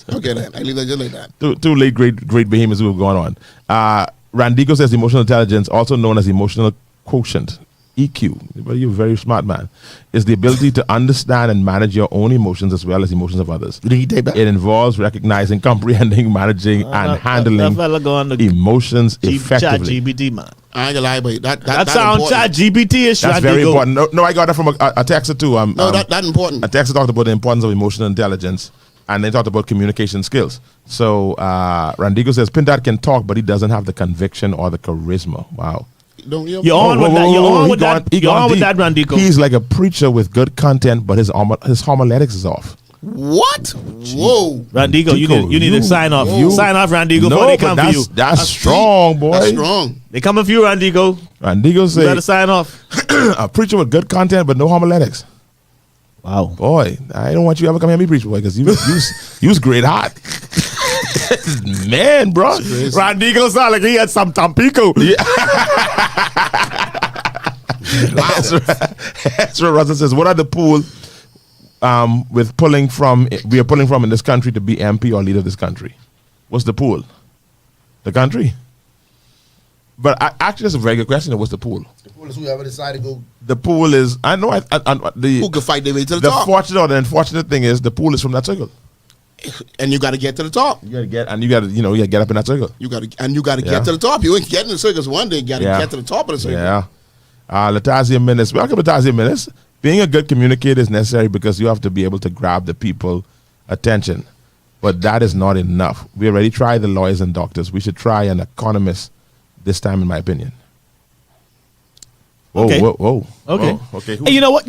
Okay, then. I leave that just like that. two late great behemoths who have gone on. Randigo says emotional intelligence, also known as emotional quotient, EQ, but you're a very smart man, is the ability to understand and manage your own emotions as well as emotions of others. You think he take that? It involves recognizing, comprehending, managing, and handling That fella go on the emotions Chat effectively. GBT, man. I ain't gonna lie, but That sounds important. Chat GBT is That's very important. No, I got that from a texter too. No, that important. A texter talked about the importance of emotional intelligence, and they talked about communication skills. So Randigo says Pindad can talk, but he doesn't have the conviction or the charisma. Wow. Don't you? You're on with that. You're on He with that. he You're on with deep. that, Randico. He's like a preacher with good content, but his homiletics is off. What? Whoa. Randigo, you need to sign off. Sign off, Randigo, before they come for you. That's strong, boy. That's strong. They coming for you, Randigo. Randigo You better says sign off. a preacher with good content, but no homiletics. Wow. Boy, I don't want you to ever come hear me preach, boy, because you was great hot. Man, bro. Randigo sound like he had some Tampico. Ezra Russell says, what are the pool we are pulling from in this country to be MP or leader of this country? What's the pool? The country? But actually, that's a very good question. What's the pool? The pool is whoever decided to go. The pool is, I know, Who could fight their way to the the top? fortunate or the unfortunate thing is the pool is from that circle. And you got to get to the top. You gotta get up in that circle. You got to Yeah. get to the top. You ain't getting the circles one day. You got to Yeah. get to the top of the circle. Yeah. Latazia Menace. Welcome, Latazia Menace. Being a good communicator is necessary because you have to be able to grab the people attention. But that is not enough. We already tried the lawyers and doctors. We should try an economist this time, in my opinion. Whoa, Okay. whoa. Okay. Whoa, okay. Hey, you know what?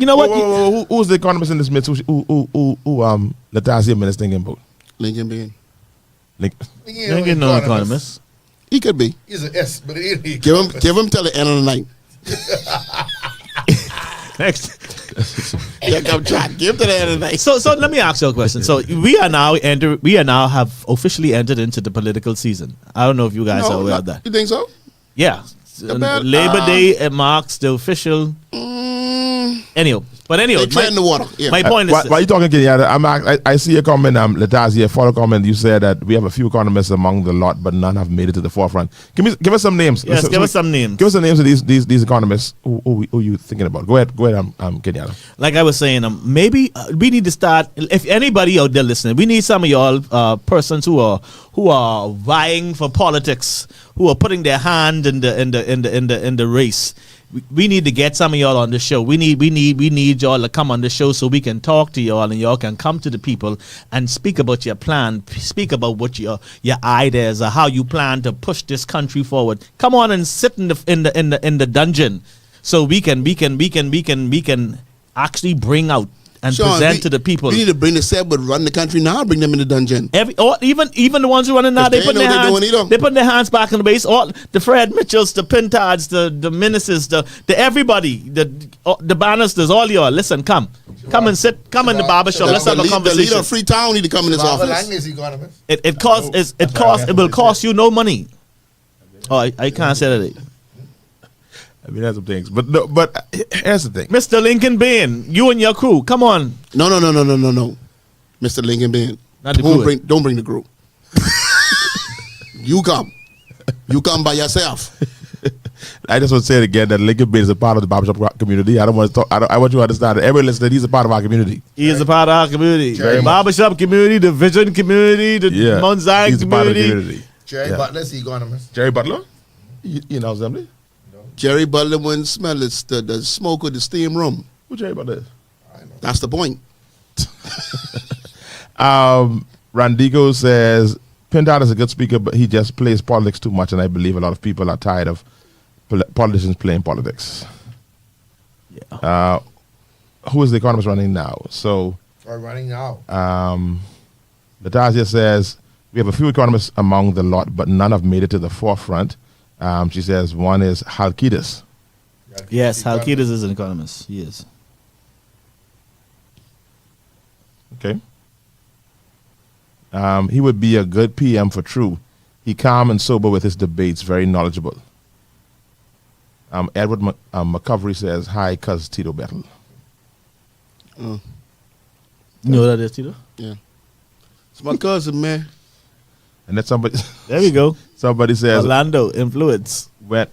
Who's the economist in this midst? Who Latasia Minister thinking about? Lincoln Bain. You ain't getting no economist. He could be. He's an S, but he ain't Give him till the end of the night. Next. Yeah, come try. Give him to the end of the night. So let me ask you a question. So we are now have officially entered into the political season. I don't know if you guys are aware of that. You think so? Yeah. About, Labor Day, it marks the official. Anyway, They tread in the water. Yeah. my point is Why are you talking, Kenyatta? I see a comment, Latasia, follow comment. You said that we have a few economists among the lot, but none have made it to the forefront. Give us some names. yes, give us some names. Give us the names of these economists. Who you thinking about? Go ahead, Kenyatta. Like I was saying, maybe we need to start. If anybody out there listening, we need some of y'all persons who are vying for politics, who are putting their hand in the race. We need to get some of y'all on the show. We need y'all to come on the show so we can talk to y'all and y'all can come to the people and speak about your plan, speak about what your ideas are, how you plan to push this country forward. Come on and sit in the dungeon so we can actually bring out and present to the people. We need to bring the set, but run the country now. Bring them in the dungeon. Even the ones who running now, If they they put know their they doing hands. either. They put their hands back in the base. All the Fred Mitchells, the Pintards, the Ministers, the everybody, the Bannisters, all y'all. Listen, come and sit. Come in the barbershop. Let's have a The leader conversation. of Freetown need to come in this Barbara office. Lang is economist. It will cost you no money. Oh, I can't say that. I mean, that's some things, but here's the thing. Mr. Lincoln Bain, you and your crew, come on. No. Mr. Lincoln Bain. Not the crew. Don't bring the crew. You come. You come by yourself. I just want to say it again that Lincoln Bay is a part of the barbershop community. I don't want to talk. I want you to understand that every listener, he's a part of our community. He is a part of our community. Very The much. barbershop community, the vision community, the Mount Zion he's a part of the community. community. Jerry Yeah. Butler is economist. Jerry Butler, you know assembly. Jerry Butler wouldn't smell the smoke of the steam room. Who Jerry Butler is? That's the point. Randigo says Pindar is a good speaker, but he just plays politics too much, and I believe a lot of people are tired of politicians playing politics. Yeah. Who is the economist running now? So Or running now. Latasia says we have a few economists among the lot, but none have made it to the forefront. She says one is Halkidas. Yes, Halkidas is an economist. He is. Okay. He would be a good PM for True. He calm and sober with his debates, very knowledgeable. Edward McCovery says, hi, cuz Tito Battle. You know what that is, Tito? Yeah. It's my cousin, man. And then somebody There we go. somebody says, Orlando, influence. when,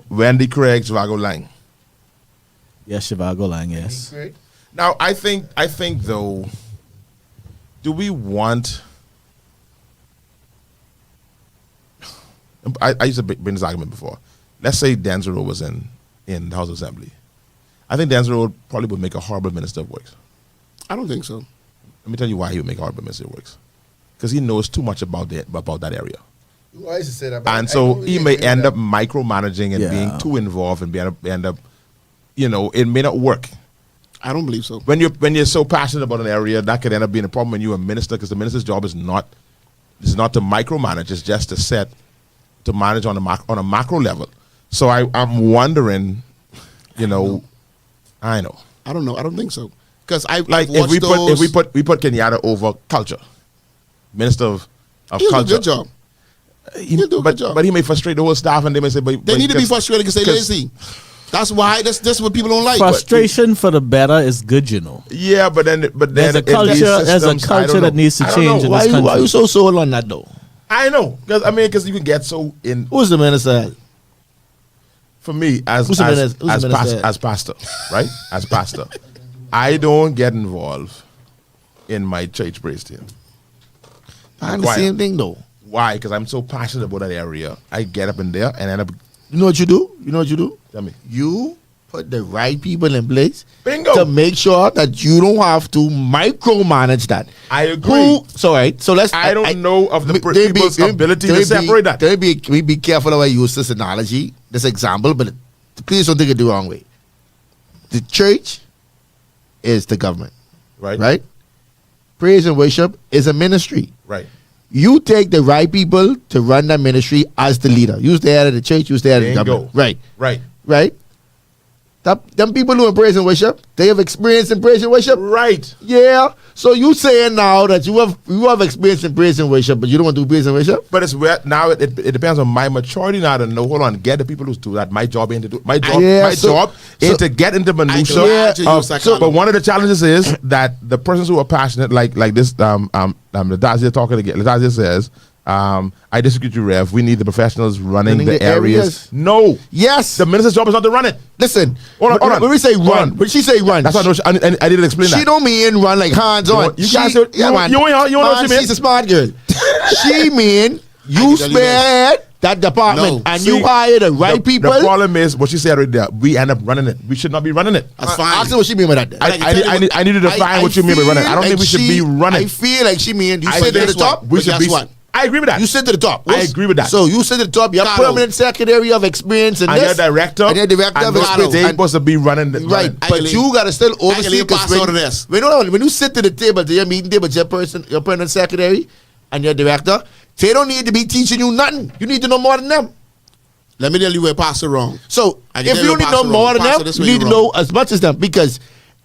Wendy Craig, Zvago Lang. Yes, Shivago Lang, yes. Great. Now, I think though, do we want? I used to bring this argument before. Let's say Denczil was in the House of Assembly. I think Denczil probably would make a horrible Minister of Works. I don't think so. Let me tell you why he would make a horrible Minister of Works. Because he knows too much about that area. You always say that. but And I so don't really he may agree with end that. up micromanaging and Yeah. being too involved and end up, it may not work. I don't believe so. When you're so passionate about an area, that could end up being a problem when you're a minister, because the minister's job is not to micromanage, it's just to manage on a macro level. So I'm wondering, I know. I don't know. I don't think so. Because If we put Kenyatta over culture, Minister of he'll do a Culture. good job. He'll do a good job. But he may frustrate the whole staff, and they may say, They need to be frustrated because they're lazy. That's why. That's what people don't like. Frustration for the better is good, you know. Yeah, but then There's a in these culture. There's a systems, I don't culture that know. needs to I don't change know. in Why this country. you so sold on that though? I know, because you can get so in. Who's the minister? For me, as Who's the minister? as pastor, right? As pastor, I don't get involved in my church praise team. I'm the Choir. same thing though. Why? Because I'm so passionate about that area. I get up in there and end up. You know what you do? Tell me. You put the right people in place Bingo. to make sure that you don't have to micromanage that. I agree. So right. So let's. I don't know of the they people's ability to separate that. We be careful how I use this analogy, this example, but please don't take it the wrong way. The church is the government, Right. right? Praise and worship is a ministry. Right. You take the right people to run that ministry as the leader. Use the head of the church, use the head of the Bingo. government. Right. Right. Right? Them people who are praise and worship, they have experience in praise and worship. Right. Yeah. So you saying now that you have experience in praise and worship, but you don't want to do praise and worship? But it's where now it depends on my maturity now to know. Hold on, get the people who do that. My job ain't to do my job. So Is to get into minutia. But one of the challenges is that the persons who are passionate, like this, the Denczil talking again. Denczil says, I disagree with you, Rev. We need the professionals running the areas. No. Yes. The minister's job is not to run it. Listen. Hold on. When we say run, when she say run, That's what I didn't explain that. she don't mean run like hands on. You guys, you know what she mean? She's a smart girl. She mean you spearhead that department and you hire the right people. The problem is what she said right there. We end up running it. We should not be running it. That's fine. Ask her what she mean by that. I need to define what you mean by running. I don't think we should be running. I feel like she mean you I sit to think the top. we should be. I agree with that. You sit to the top. I agree with that. So you sit to the top. You're Carlo. permanent secretary of experience in And this. you're director. And you're director of they're experience. supposed to be running. Right, but you gotta still oversee. pass out of this. When you sit to the table, to your meeting table, your permanent secretary and your director, they don't need to be teaching you nothing. You need to know more than them. Let me tell you where Pastor wrong. So I if can tell you you need to know Pastor more wrong. than Pastor, them, this you way need to you know wrong. as much as them. Because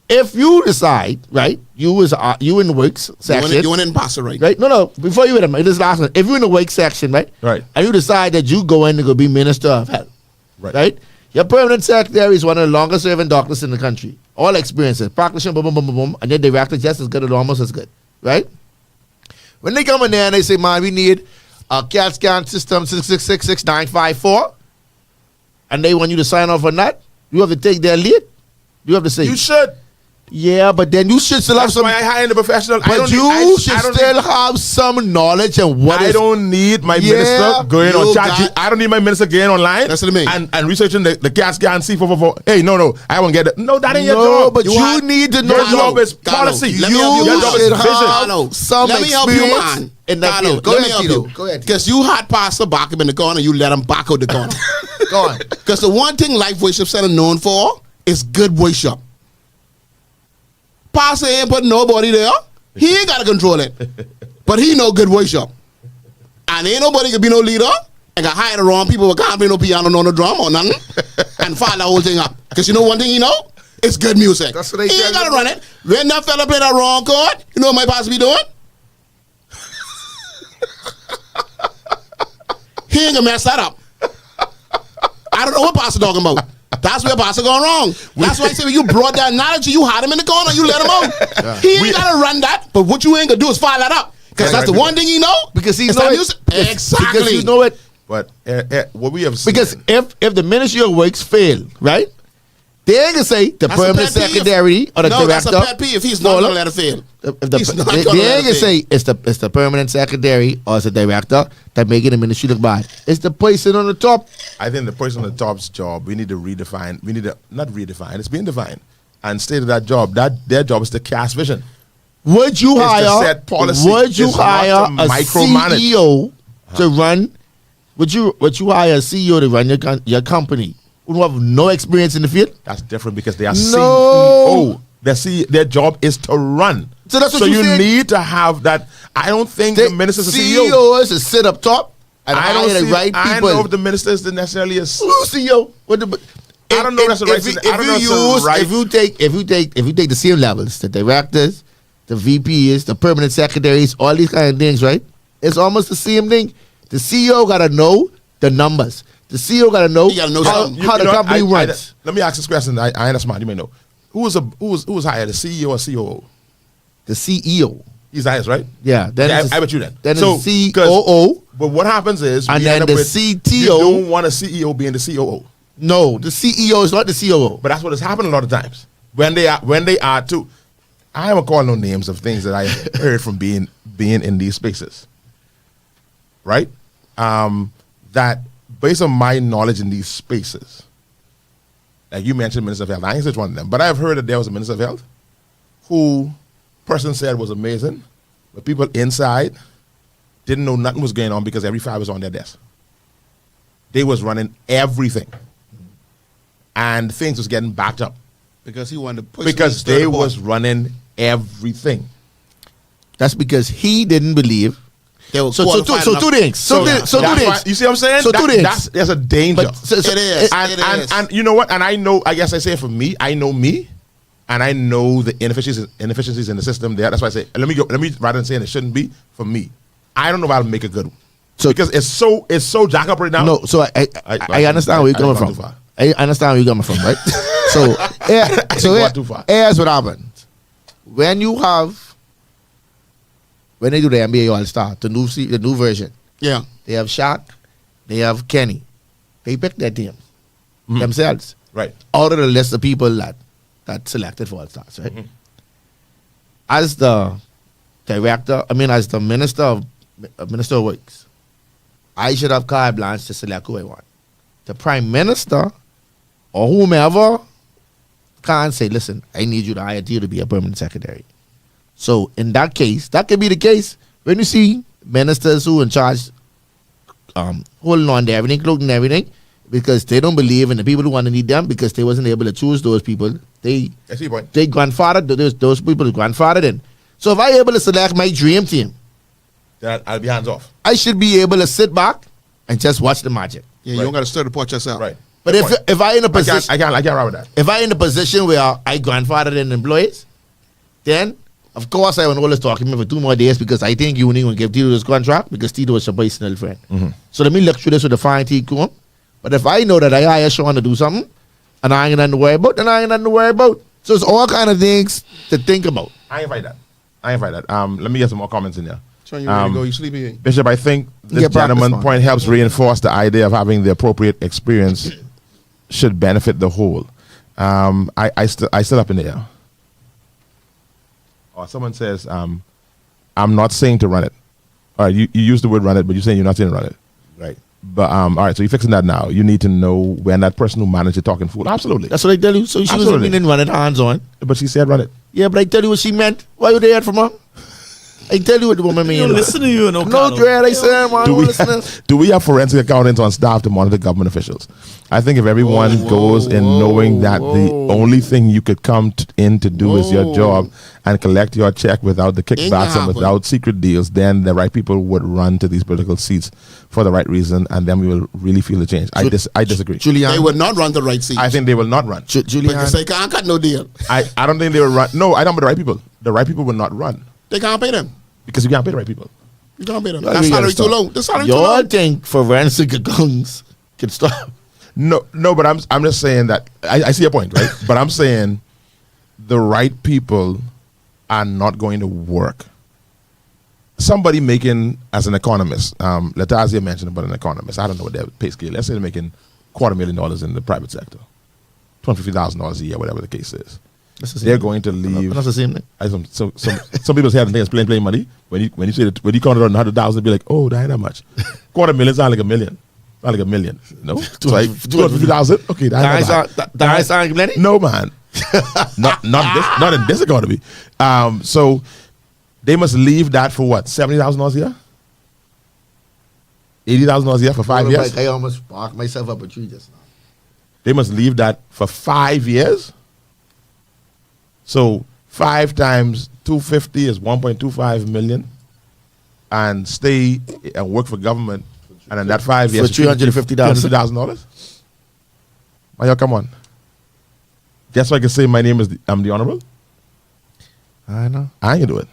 if you decide, right, you in the works section, You want in Pastor right? right? No. Before you in this last one, if you're in the wake section, right, Right. and you decide that you go in to go be minister of health, Right. Your permanent secretary is one of the longest serving doctors in the country. All experiences, practicing, boom, boom, boom, boom, boom, and your director just as good or almost as good, right? When they come in there and they say, man, we need a CAT scan system 6666954, and they want you to sign off on that, you have to take their lead. You have to say, You should. yeah, but then you should still have That's some. why I hire the professional. But you should still have some knowledge and what I don't need my minister going on chat. I don't need my minister going online. That's what I mean. And researching the CAT scan C444. Hey, no, I won't get it. No, that ain't your job. but you need to know. Your job is Carlo, policy. let me help you. Your job is should vision. have Carlo, some let me help you, experience man. in that Carlo, field. let me ahead, help Tito. you. Go ahead. Because you had Pastor back him in the corner, you let him back out the corner. Go on. Because the one thing Life Worship Center known for is good worship. Pastor ain't put nobody there. He ain't got to control it. But he know good worship. And ain't nobody can be no leader and got hire the wrong people who can't play no piano, no drum or nothing and file the whole thing up. Because you know one thing he know? It's good music. That's what they he tell ain't got to you. run it. When that fella play that wrong chord, you know what my pastor be doing? He ain't gonna mess that up. I don't know what pastor talking about. That's where pastor going wrong. That's why I say when you brought that knowledge, you had him in the corner, you let him out. He ain't gotta run that, but what you ain't gonna do is file that up. Because that's the one thing he know. Because he It's know that it. music. Yes, Exactly. Because you know it. But what we have seen. Because if the ministry of works fail, right? They ain't gonna say the That's a permanent pet peeve. secretary or the No, that's director. a pet peeve. He's not gonna let it fail. He's not They gonna let ain't it gonna fail. say it's the permanent secretary or it's the director that making the ministry look bad. It's the person on the top. I think the person on the top's job, we need to redefine. We need to not redefine. It's being defined and stay to that job. That their job is to cast vision. Would you It's to hire? set policy. Would you It's not hire to a micromanage. CEO to run? Would you hire a CEO to run your company who have no experience in the field? That's different because they are No. CEO. Their job is to run. So that's what so you you said. need to have that. I don't think the minister's a CEO. CEO is to sit up top and I don't hire the see. right I people. don't know if the minister is necessarily a. Who's CEO? What the? I don't know that's the right thing. I don't know if it's the right- If you take the same levels, the directors, the VPs, the permanent secretaries, all these kind of things, right? It's almost the same thing. The CEO gotta know the numbers. The CEO gotta know, He gotta know how, something. how the company runs. Let me ask this question. I ain't a smart. You may know. Who was hired? The CEO or COO? The CEO, He's hired, right? yeah. Then Yeah, it's I bet you then. Then So, it's the 'cause- COO. But what happens is, And we then end up the with- CTO. You don't want a CEO being the COO, No, the CEO is not the COO. but that's what has happened a lot of times when they are too. I haven't called no names of things that I heard from being in these spaces, right? That based on my knowledge in these spaces, Like you mentioned Minister of Health. I ain't such one of them. But I've heard that there was a Minister of Health who person said was amazing, but people inside didn't know nothing was going on because every file was on their desk. They was running everything. And things was getting backed up. Because he wanted to push Because me to they the was ball. running everything. That's because he didn't believe. They were So qualified two enough. things. So two that's things. why- you see what I'm saying? So two things. There's a danger. But so- It is. and you know what? And I know, I guess I say for me, I know me, and I know the inefficiencies in the system there. That's why I say, let me rather than saying it shouldn't be, for me, I don't know how to make a good one. So- because it's so jack up right now. No, so I understand where you're coming from. Too far. I understand where you're coming from, right? Gone too far. Here's what happens. When they do the NBA All-Star, the new version, Yeah. they have Shaq, they have Kenny. They pick their team themselves Right. out of the list of people that selected for All-Stars, right? As the director, as the minister of works, I should have carte blanche to select who I want. The prime minister or whomever can't say, listen, I need you to hire you to be a permanent secretary. So in that case, that could be the case when you see ministers who in charge holding on to everything, cloaking everything, because they don't believe in the people who want to need them because they wasn't able to choose those people. I see your point. They grandfathered those people grandfathered in. So if I able to select my dream team, Then I'll be hands off. I should be able to sit back and just watch the magic. Yeah, you don't got to stir the pot yourself. Right. But Good point. if I in a position, I can't ride with that. if I in a position where I grandfathered in employees, then of course I will always talk to him for 2 more days because I think you only going to give Tito this contract because Tito is your personal friend. So let me look through this with a fine teeth comb. But if I know that I hire Sean to do something and I ain't nothing to worry about, then I ain't nothing to worry about. So it's all kind of things to think about. I ain't fight that. Let me get some more comments in there. Sean, you ready to go? You sleepy? Bishop, I think this Yeah, practice, gentleman's man. point helps reinforce the idea of having the appropriate experience should benefit the whole. I still up in the air. Or someone says, I'm not saying to run it. All right, you use the word run it, but you're saying you're not saying to run it. Right. But all right, so you're fixing that now. You need to know when that person who managed it talking fool. Absolutely. That's what I tell you. So she was Absolutely. meaning run it hands on. But she said run it. Yeah, but I tell you what she meant. Why you there from her? I tell you what the woman You mean. listen to you, no, No, Carlo. Dread, I said, man. Do we, Listen. do we have forensic accountants on staff to monitor government officials? I think if everyone goes in knowing that the only thing you could come in to do is your job and collect your check without the kickbacks and happen. without secret deals, then the right people would run to these political seats for the right reason, and then we will really feel the change. I disagree. Julian. They would not run the right seat. I think they will not run. Julian. Because they can't cut no deal. I don't think they will run. No, I don't. But the right people. The right people will not run They can't pay them. because you can't pay the right people. You can't pay them. Y'all That really gotta salary too stop. low. The salary too Y'all low. think forensic accounts can stop? No, but I'm just saying that I see your point, right? But I'm saying the right people are not going to work. Somebody making as an economist, Letazia mentioned about an economist. I don't know what their pay scale. Let's say they're making $250,000 in the private sector, $250,000 a year, whatever the case is. They're going to leave. That's the same thing. Some people's head and think it's plain money. When you count it on 100,000, it'd be like, oh, that ain't that much. $250,000 sound like $1 million. Not like $1 million. No, it's like 250,000. Okay, That sound plenty? no, man. not in this economy. So they must leave that for what? $70,000 a year? $80,000 a year for 5 years? I almost parked myself up a tree just now. They must leave that for 5 years. So 5 times 250 is 1.25 million, and stay and work for government, and in that 5 years, For $350,000. $350,000. Well, y'all, come on. Guess what I can say? My name is I'm the honorable. I know. I ain't gonna do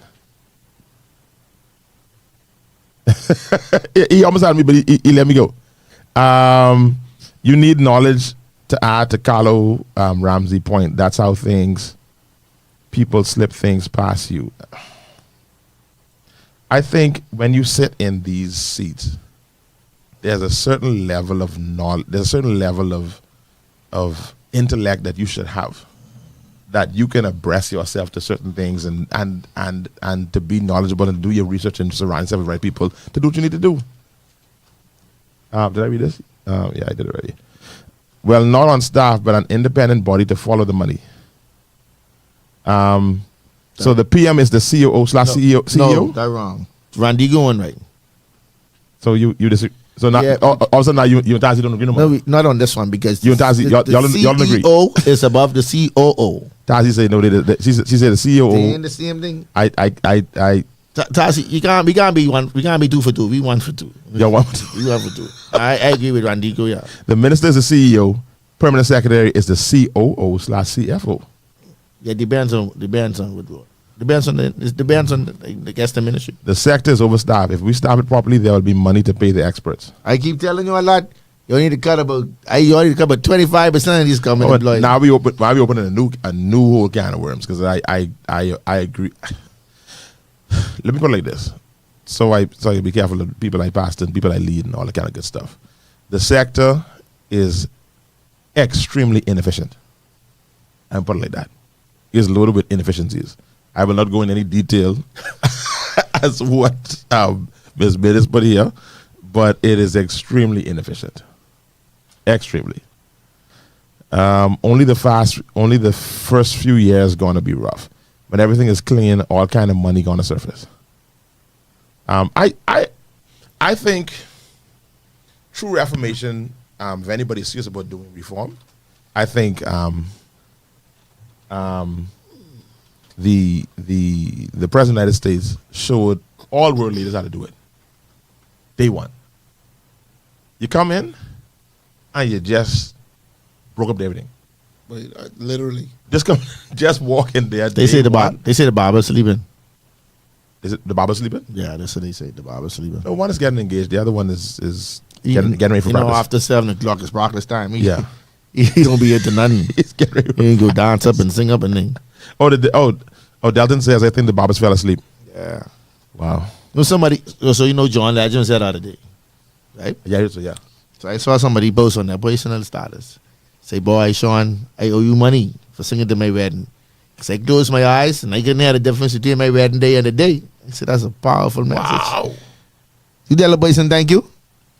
it. He almost had me, but he let me go. You need knowledge to add to Carlo Ramsey point. That's how people slip things past you. I think when you sit in these seats, there's a certain level of knowledge, there's a certain level of intellect that you should have, that you can abreast yourself to certain things and to be knowledgeable and do your research and surround yourself with the right people to do what you need to do. Did I read this? Yeah, I did already. well, not on staff, but an independent body to follow the money. So the PM is the COO / CEO. No, that's wrong. Randy going right. So you disagree. So now, Yeah. all of a sudden now you and Tazi don't agree no more. No, not on this one because You and Tazi, y'all don't agree. CEO is above the COO. Tazi said no. She said the COO. They ain't the same thing. I Tazi, we can't be one. We can't be 2 for 2. We 1 for 2. y'all want We 1 for 2. I agree with Randico. Yeah. the minister is the CEO. Permanent secretary is the COO / CFO. Yeah, depends on what. Depends on the guest the ministry. The sector is overstaffed. If we staff it properly, there will be money to pay the experts. I keep telling you a lot. You only need to cut about 25% of these government employees. Now we opening a new whole can of worms because I agree. Let me put it like this. So I be careful of people I pastor and people I lead and all that kind of good stuff. The sector is extremely inefficient. I put it like that. It's loaded with inefficiencies. I will not go in any detail as what Ms. Bidis put here, but it is extremely inefficient. Extremely. Only the first few years gonna be rough. When everything is clean, all kind of money gonna surface. I think true reformation, if anybody's serious about doing reform, I think the President of the United States showed all world leaders how to do it. Day one. You come in and you just broke up everything. Wait, literally. Just walk in there. They say the barber sleeping. Is it the barber sleeping? Yeah, that's what they say. The barber sleeping. No, one is getting engaged. The other one is getting ready for breakfast. After 7 o'clock it's breakfast time. He don't be into nothing. He's getting ready. He ain't go dance up and sing up and thing. Dalton says I think the barbers fell asleep. Yeah. Wow. So you know John Legend said the other day, right? Yeah. So I saw somebody post on their personal status. Say, boy, Sean, I owe you money for singing to my wedding. Because I closed my eyes and I couldn't hear the difference between my wedding day and the day. I said, that's a powerful message. Wow. You tell the boy some thank you?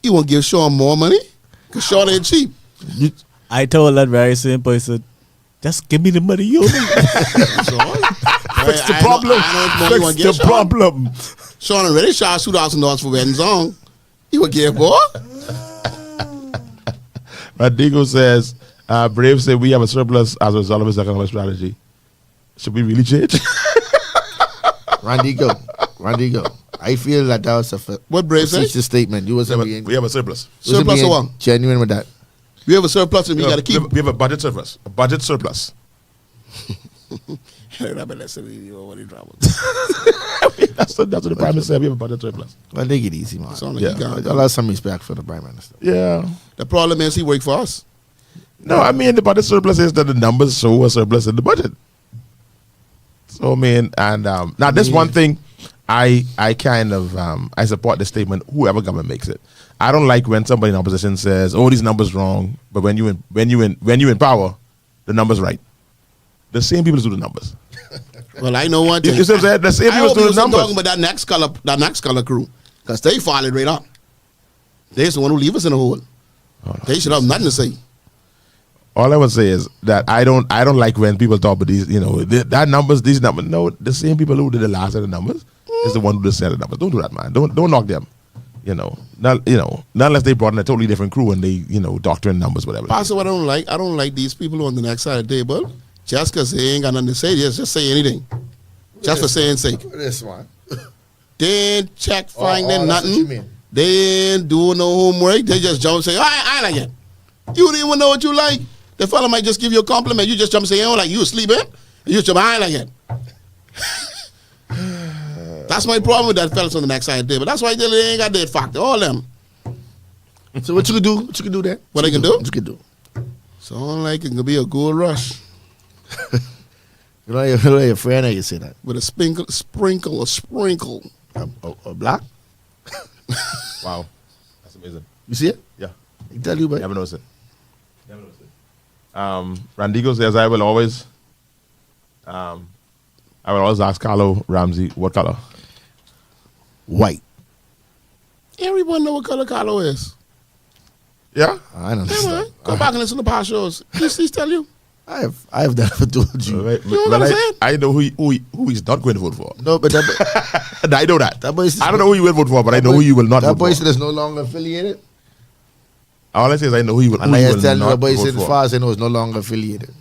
You want to give Sean more money? Because Sean ain't cheap. I told that very same person, just give me the money you owe me. Fix the problem. Fix the problem. Sean already charged $2,000 for wedding song. He would give more. Radigo says, Brave said we have a surplus as a result of his economic strategy. Should we really change? Randigo. I feel that was a What Brave said? statement. You wasn't being We have a surplus. Surplus or what? genuine with that. We have a surplus and we got to keep. We have a budget surplus. A budget surplus. That's what the Prime Minister said. We have a budget surplus. Well, take it easy, man. Sound like Yeah. he got it. I'll have some respect for the Prime Minister. Yeah. The problem is he worked for us. No, I mean the budget surplus is that the numbers show a surplus in the budget. So I mean, and now this one thing, I kind of I support the statement. Whoever government makes it, I don't like when somebody in opposition says, "Oh, these numbers wrong," but when you in power, the numbers right. The same people do the numbers. Well, I know one You thing. see what I'm saying? The same I people hope do you the was numbers. talking about that next color crew, because they followed right up. They're the one who leave us in the hole. They should have nothing to say. All I would say is that I don't like when people talk about these, these numbers. No, the same people who did the last set of numbers is the one who just set the numbers. Don't do that, man. Don't knock them. Not unless they brought in a totally different crew and they, doctoring numbers, whatever. Pastor, what I don't like these people on the next side of the table. Just because they ain't got nothing to say, just say anything. Just for saying sake. This one. They ain't check, finding that's what you nothing. mean. They ain't doing no homework. They just jump and say, I like it. You don't even know what you like. The fella might just give you a compliment. You just jump and say, like you sleeping? And you just jump, I like it. That's my problem with that fellas on the next side of the table. That's why they ain't got that factor. All them. So what you could do? What you could do there? What I can do? What you could do? Sound like it could be a gold rush You know your friend that you say that. with a sprinkle. A black? Wow. That's amazing. You see it? Yeah. I tell you, but Never noticed it. Randigo says I will always ask Carlo Ramsey what color. white. Everyone know what color Carlo is. Yeah? I don't Yeah, understand. man. Go back and listen to past shows. He's tell you. I have never told you. Right. You know what Well, I'm saying? I know who he's not going to vote for. No, but I know that. that boy says, I don't know who you will vote for, but I know who you will not that vote boy for. said is no longer affiliated. All I say is I know who you will, And who I you was will telling you, not the boy vote said as for. far as I know is no longer affiliated.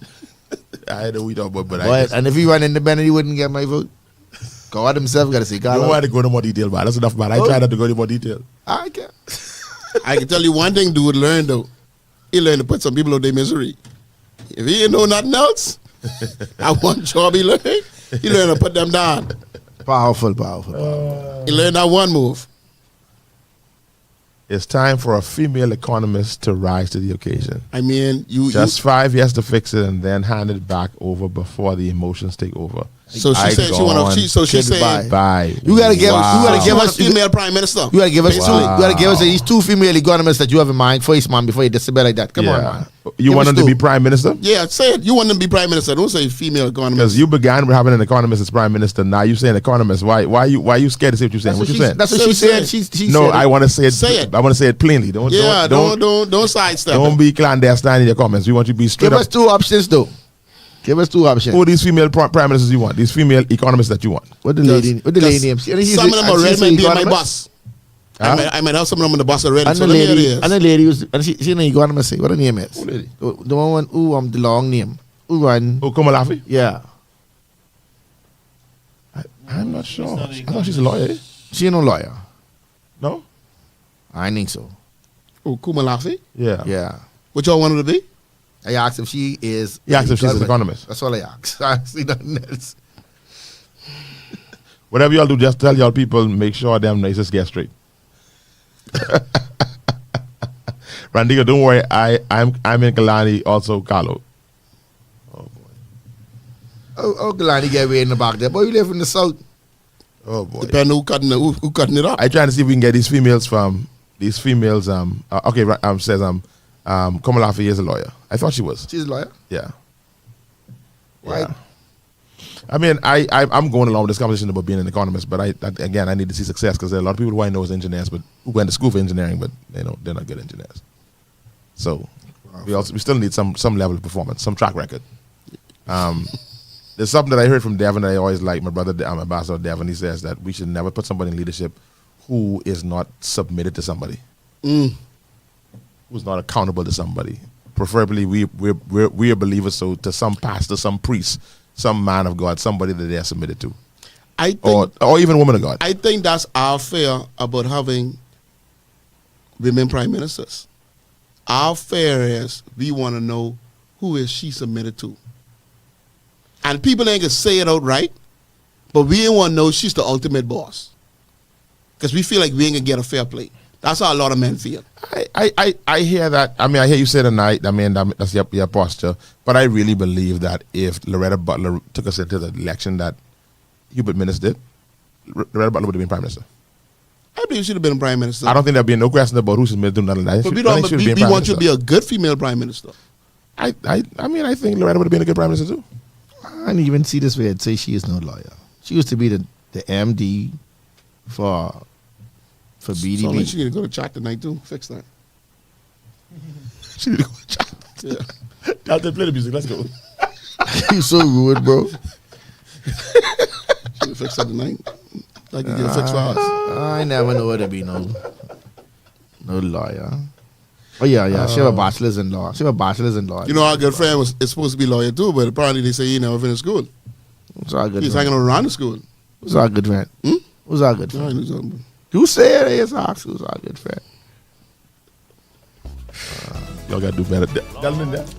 I know who you talk about, but I Boy, just, and if he run independent, he wouldn't get my vote. God himself got to say, you don't Carlo. want to go into more detail, man. That's enough, man. I Oh. try not to go into more detail. I can't. I can tell you one thing dude learned though. He learned to put some people out their misery. If he ain't know nothing else, I one job he learned to put them down. Powerful. He learned that one move. It's time for a female economist to rise to the occasion. I mean, Just 5 years to fix it and then hand it back over before the emotions take over. So she said she want to. So she said Bye. You gotta give us. You gotta she give want a us. female prime minister. You gotta give us two. You Wow. gotta give us these two female economists that you have in mind first, man. Before you disable like that. Come on, man. You Give want us them to two. be prime minister? Yeah, say it. You want them to be prime minister. Don't say female economist. Because you began with having an economist as prime minister. Now you saying economist. Why you scared to say what you're saying? What you saying? That's what So she say said. it. She No, said I want to say it. Say it. I want to say it plainly. Don't sidestep. don't be clandestine in your comments. We want you to be straight Give up. us two options, though. Give us two options. Who are these female prime ministers you want? These female economists that you want? What the lady name? Some of them already might be on my bus. Huh? I might have some of them on the bus already. And So the let me hear lady, this. and the lady was, and she an economist. Say what her name is? Who lady? The one who the long name. Who run? Oh, Komalafi? Yeah, I'm not sure. not I thought she's a lawyer. Eh? she no lawyer. No? I think so. Oh, Kumalafi? Yeah. Yeah. What y'all wanted to be? I asked if she is. You asked if she's an economist. That's all I asked. I see nothing else. Whatever y'all do, just tell y'all people, make sure them racists get straight. Randigo, don't worry. I'm in Kalani, also Carlo. Oh, Galani get way in the back there. Boy, you live in the south. Oh boy. Depending who cutting it up. I trying to see if we can get these females. Okay, says Komalafi is a lawyer. I thought she was. She's a lawyer. Yeah. Why? Yeah. I mean, I'm going along with this conversation about being an economist, but I need to see success because there are a lot of people who I know as engineers, but who went to school for engineering, but they're not good engineers. So we still need some level of performance, some track record. There's something that I heard from Devin that I always like. My brother, Ambassador Devin, he says that we should never put somebody in leadership who is not submitted to somebody, who's not accountable to somebody. Preferably, we're believers, so to some pastor, some priest, some man of God, somebody that they're submitted to, I think, or even woman of God. I think that's our fear about having women prime ministers. Our fear is we want to know who is she submitted to. And people ain't gonna say it outright, but we ain't want to know she's the ultimate boss. Because we feel like we ain't gonna get a fair play. That's how a lot of men feel. I hear that. I mean, I hear you say tonight. I mean, that's your posture. But I really believe that if Loretta Butler took us into the election that Hubert Minnis did, Loretta Butler would have been prime minister. I believe she'd have been prime minister. I don't think there'd be no question about who should do nothing like that. But we I want you to be a good female prime minister. I mean, I think Loretta would have been a good prime minister too. I didn't even see this way. I'd say she is no lawyer. She used to be the MD for BDB. So she need to go to chat tonight too. Fix that. She need to go to chat. Yeah. Now play the music. Let's go. You so rude, bro. She fix that tonight. Like you get a fix for us. I never know her to be no lawyer. Oh yeah. She have a bachelor's in law. You know, our good friend is supposed to be a lawyer too, but apparently they say he never finished school. Who's our good He's friend? hanging around the school. Who's our good friend? Who's our good Yeah, friend? he knows something. You said it is ox. Who's our good friend? Y'all got to do better. Gentlemen, let's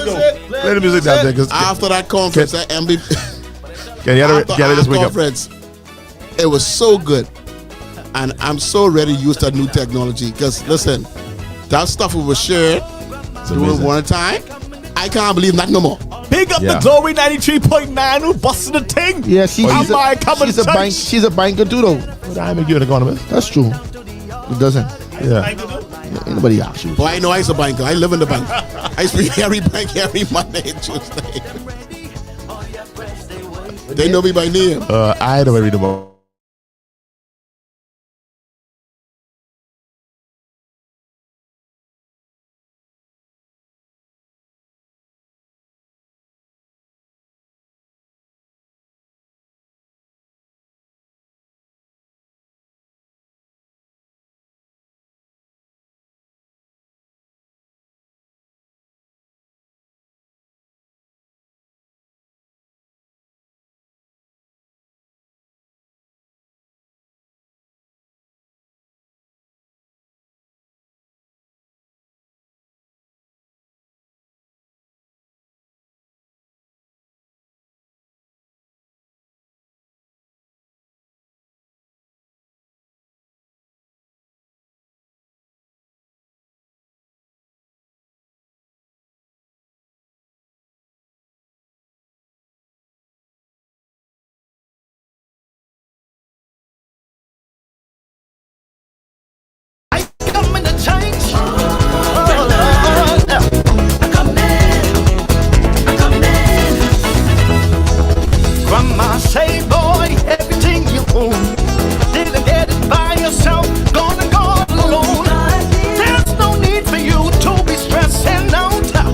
go. Play the music down there. 'Cause After that conference at MB, Kenyatta just wake up. conference, it was so good, and I'm so ready to use that new technology. Because listen, that stuff we was shared doing amazing. one time, I can't believe that no more. Big up Yeah. the Glory 93.9 who busted the thing. Yeah, she's a banker too, though. But I make you an economist. That's true. It doesn't. Yeah. Anybody ask you? Boy, I know I was a banker. I live in the bank. I used to be every bank every Monday and Tuesday. They know me by name. I don't read about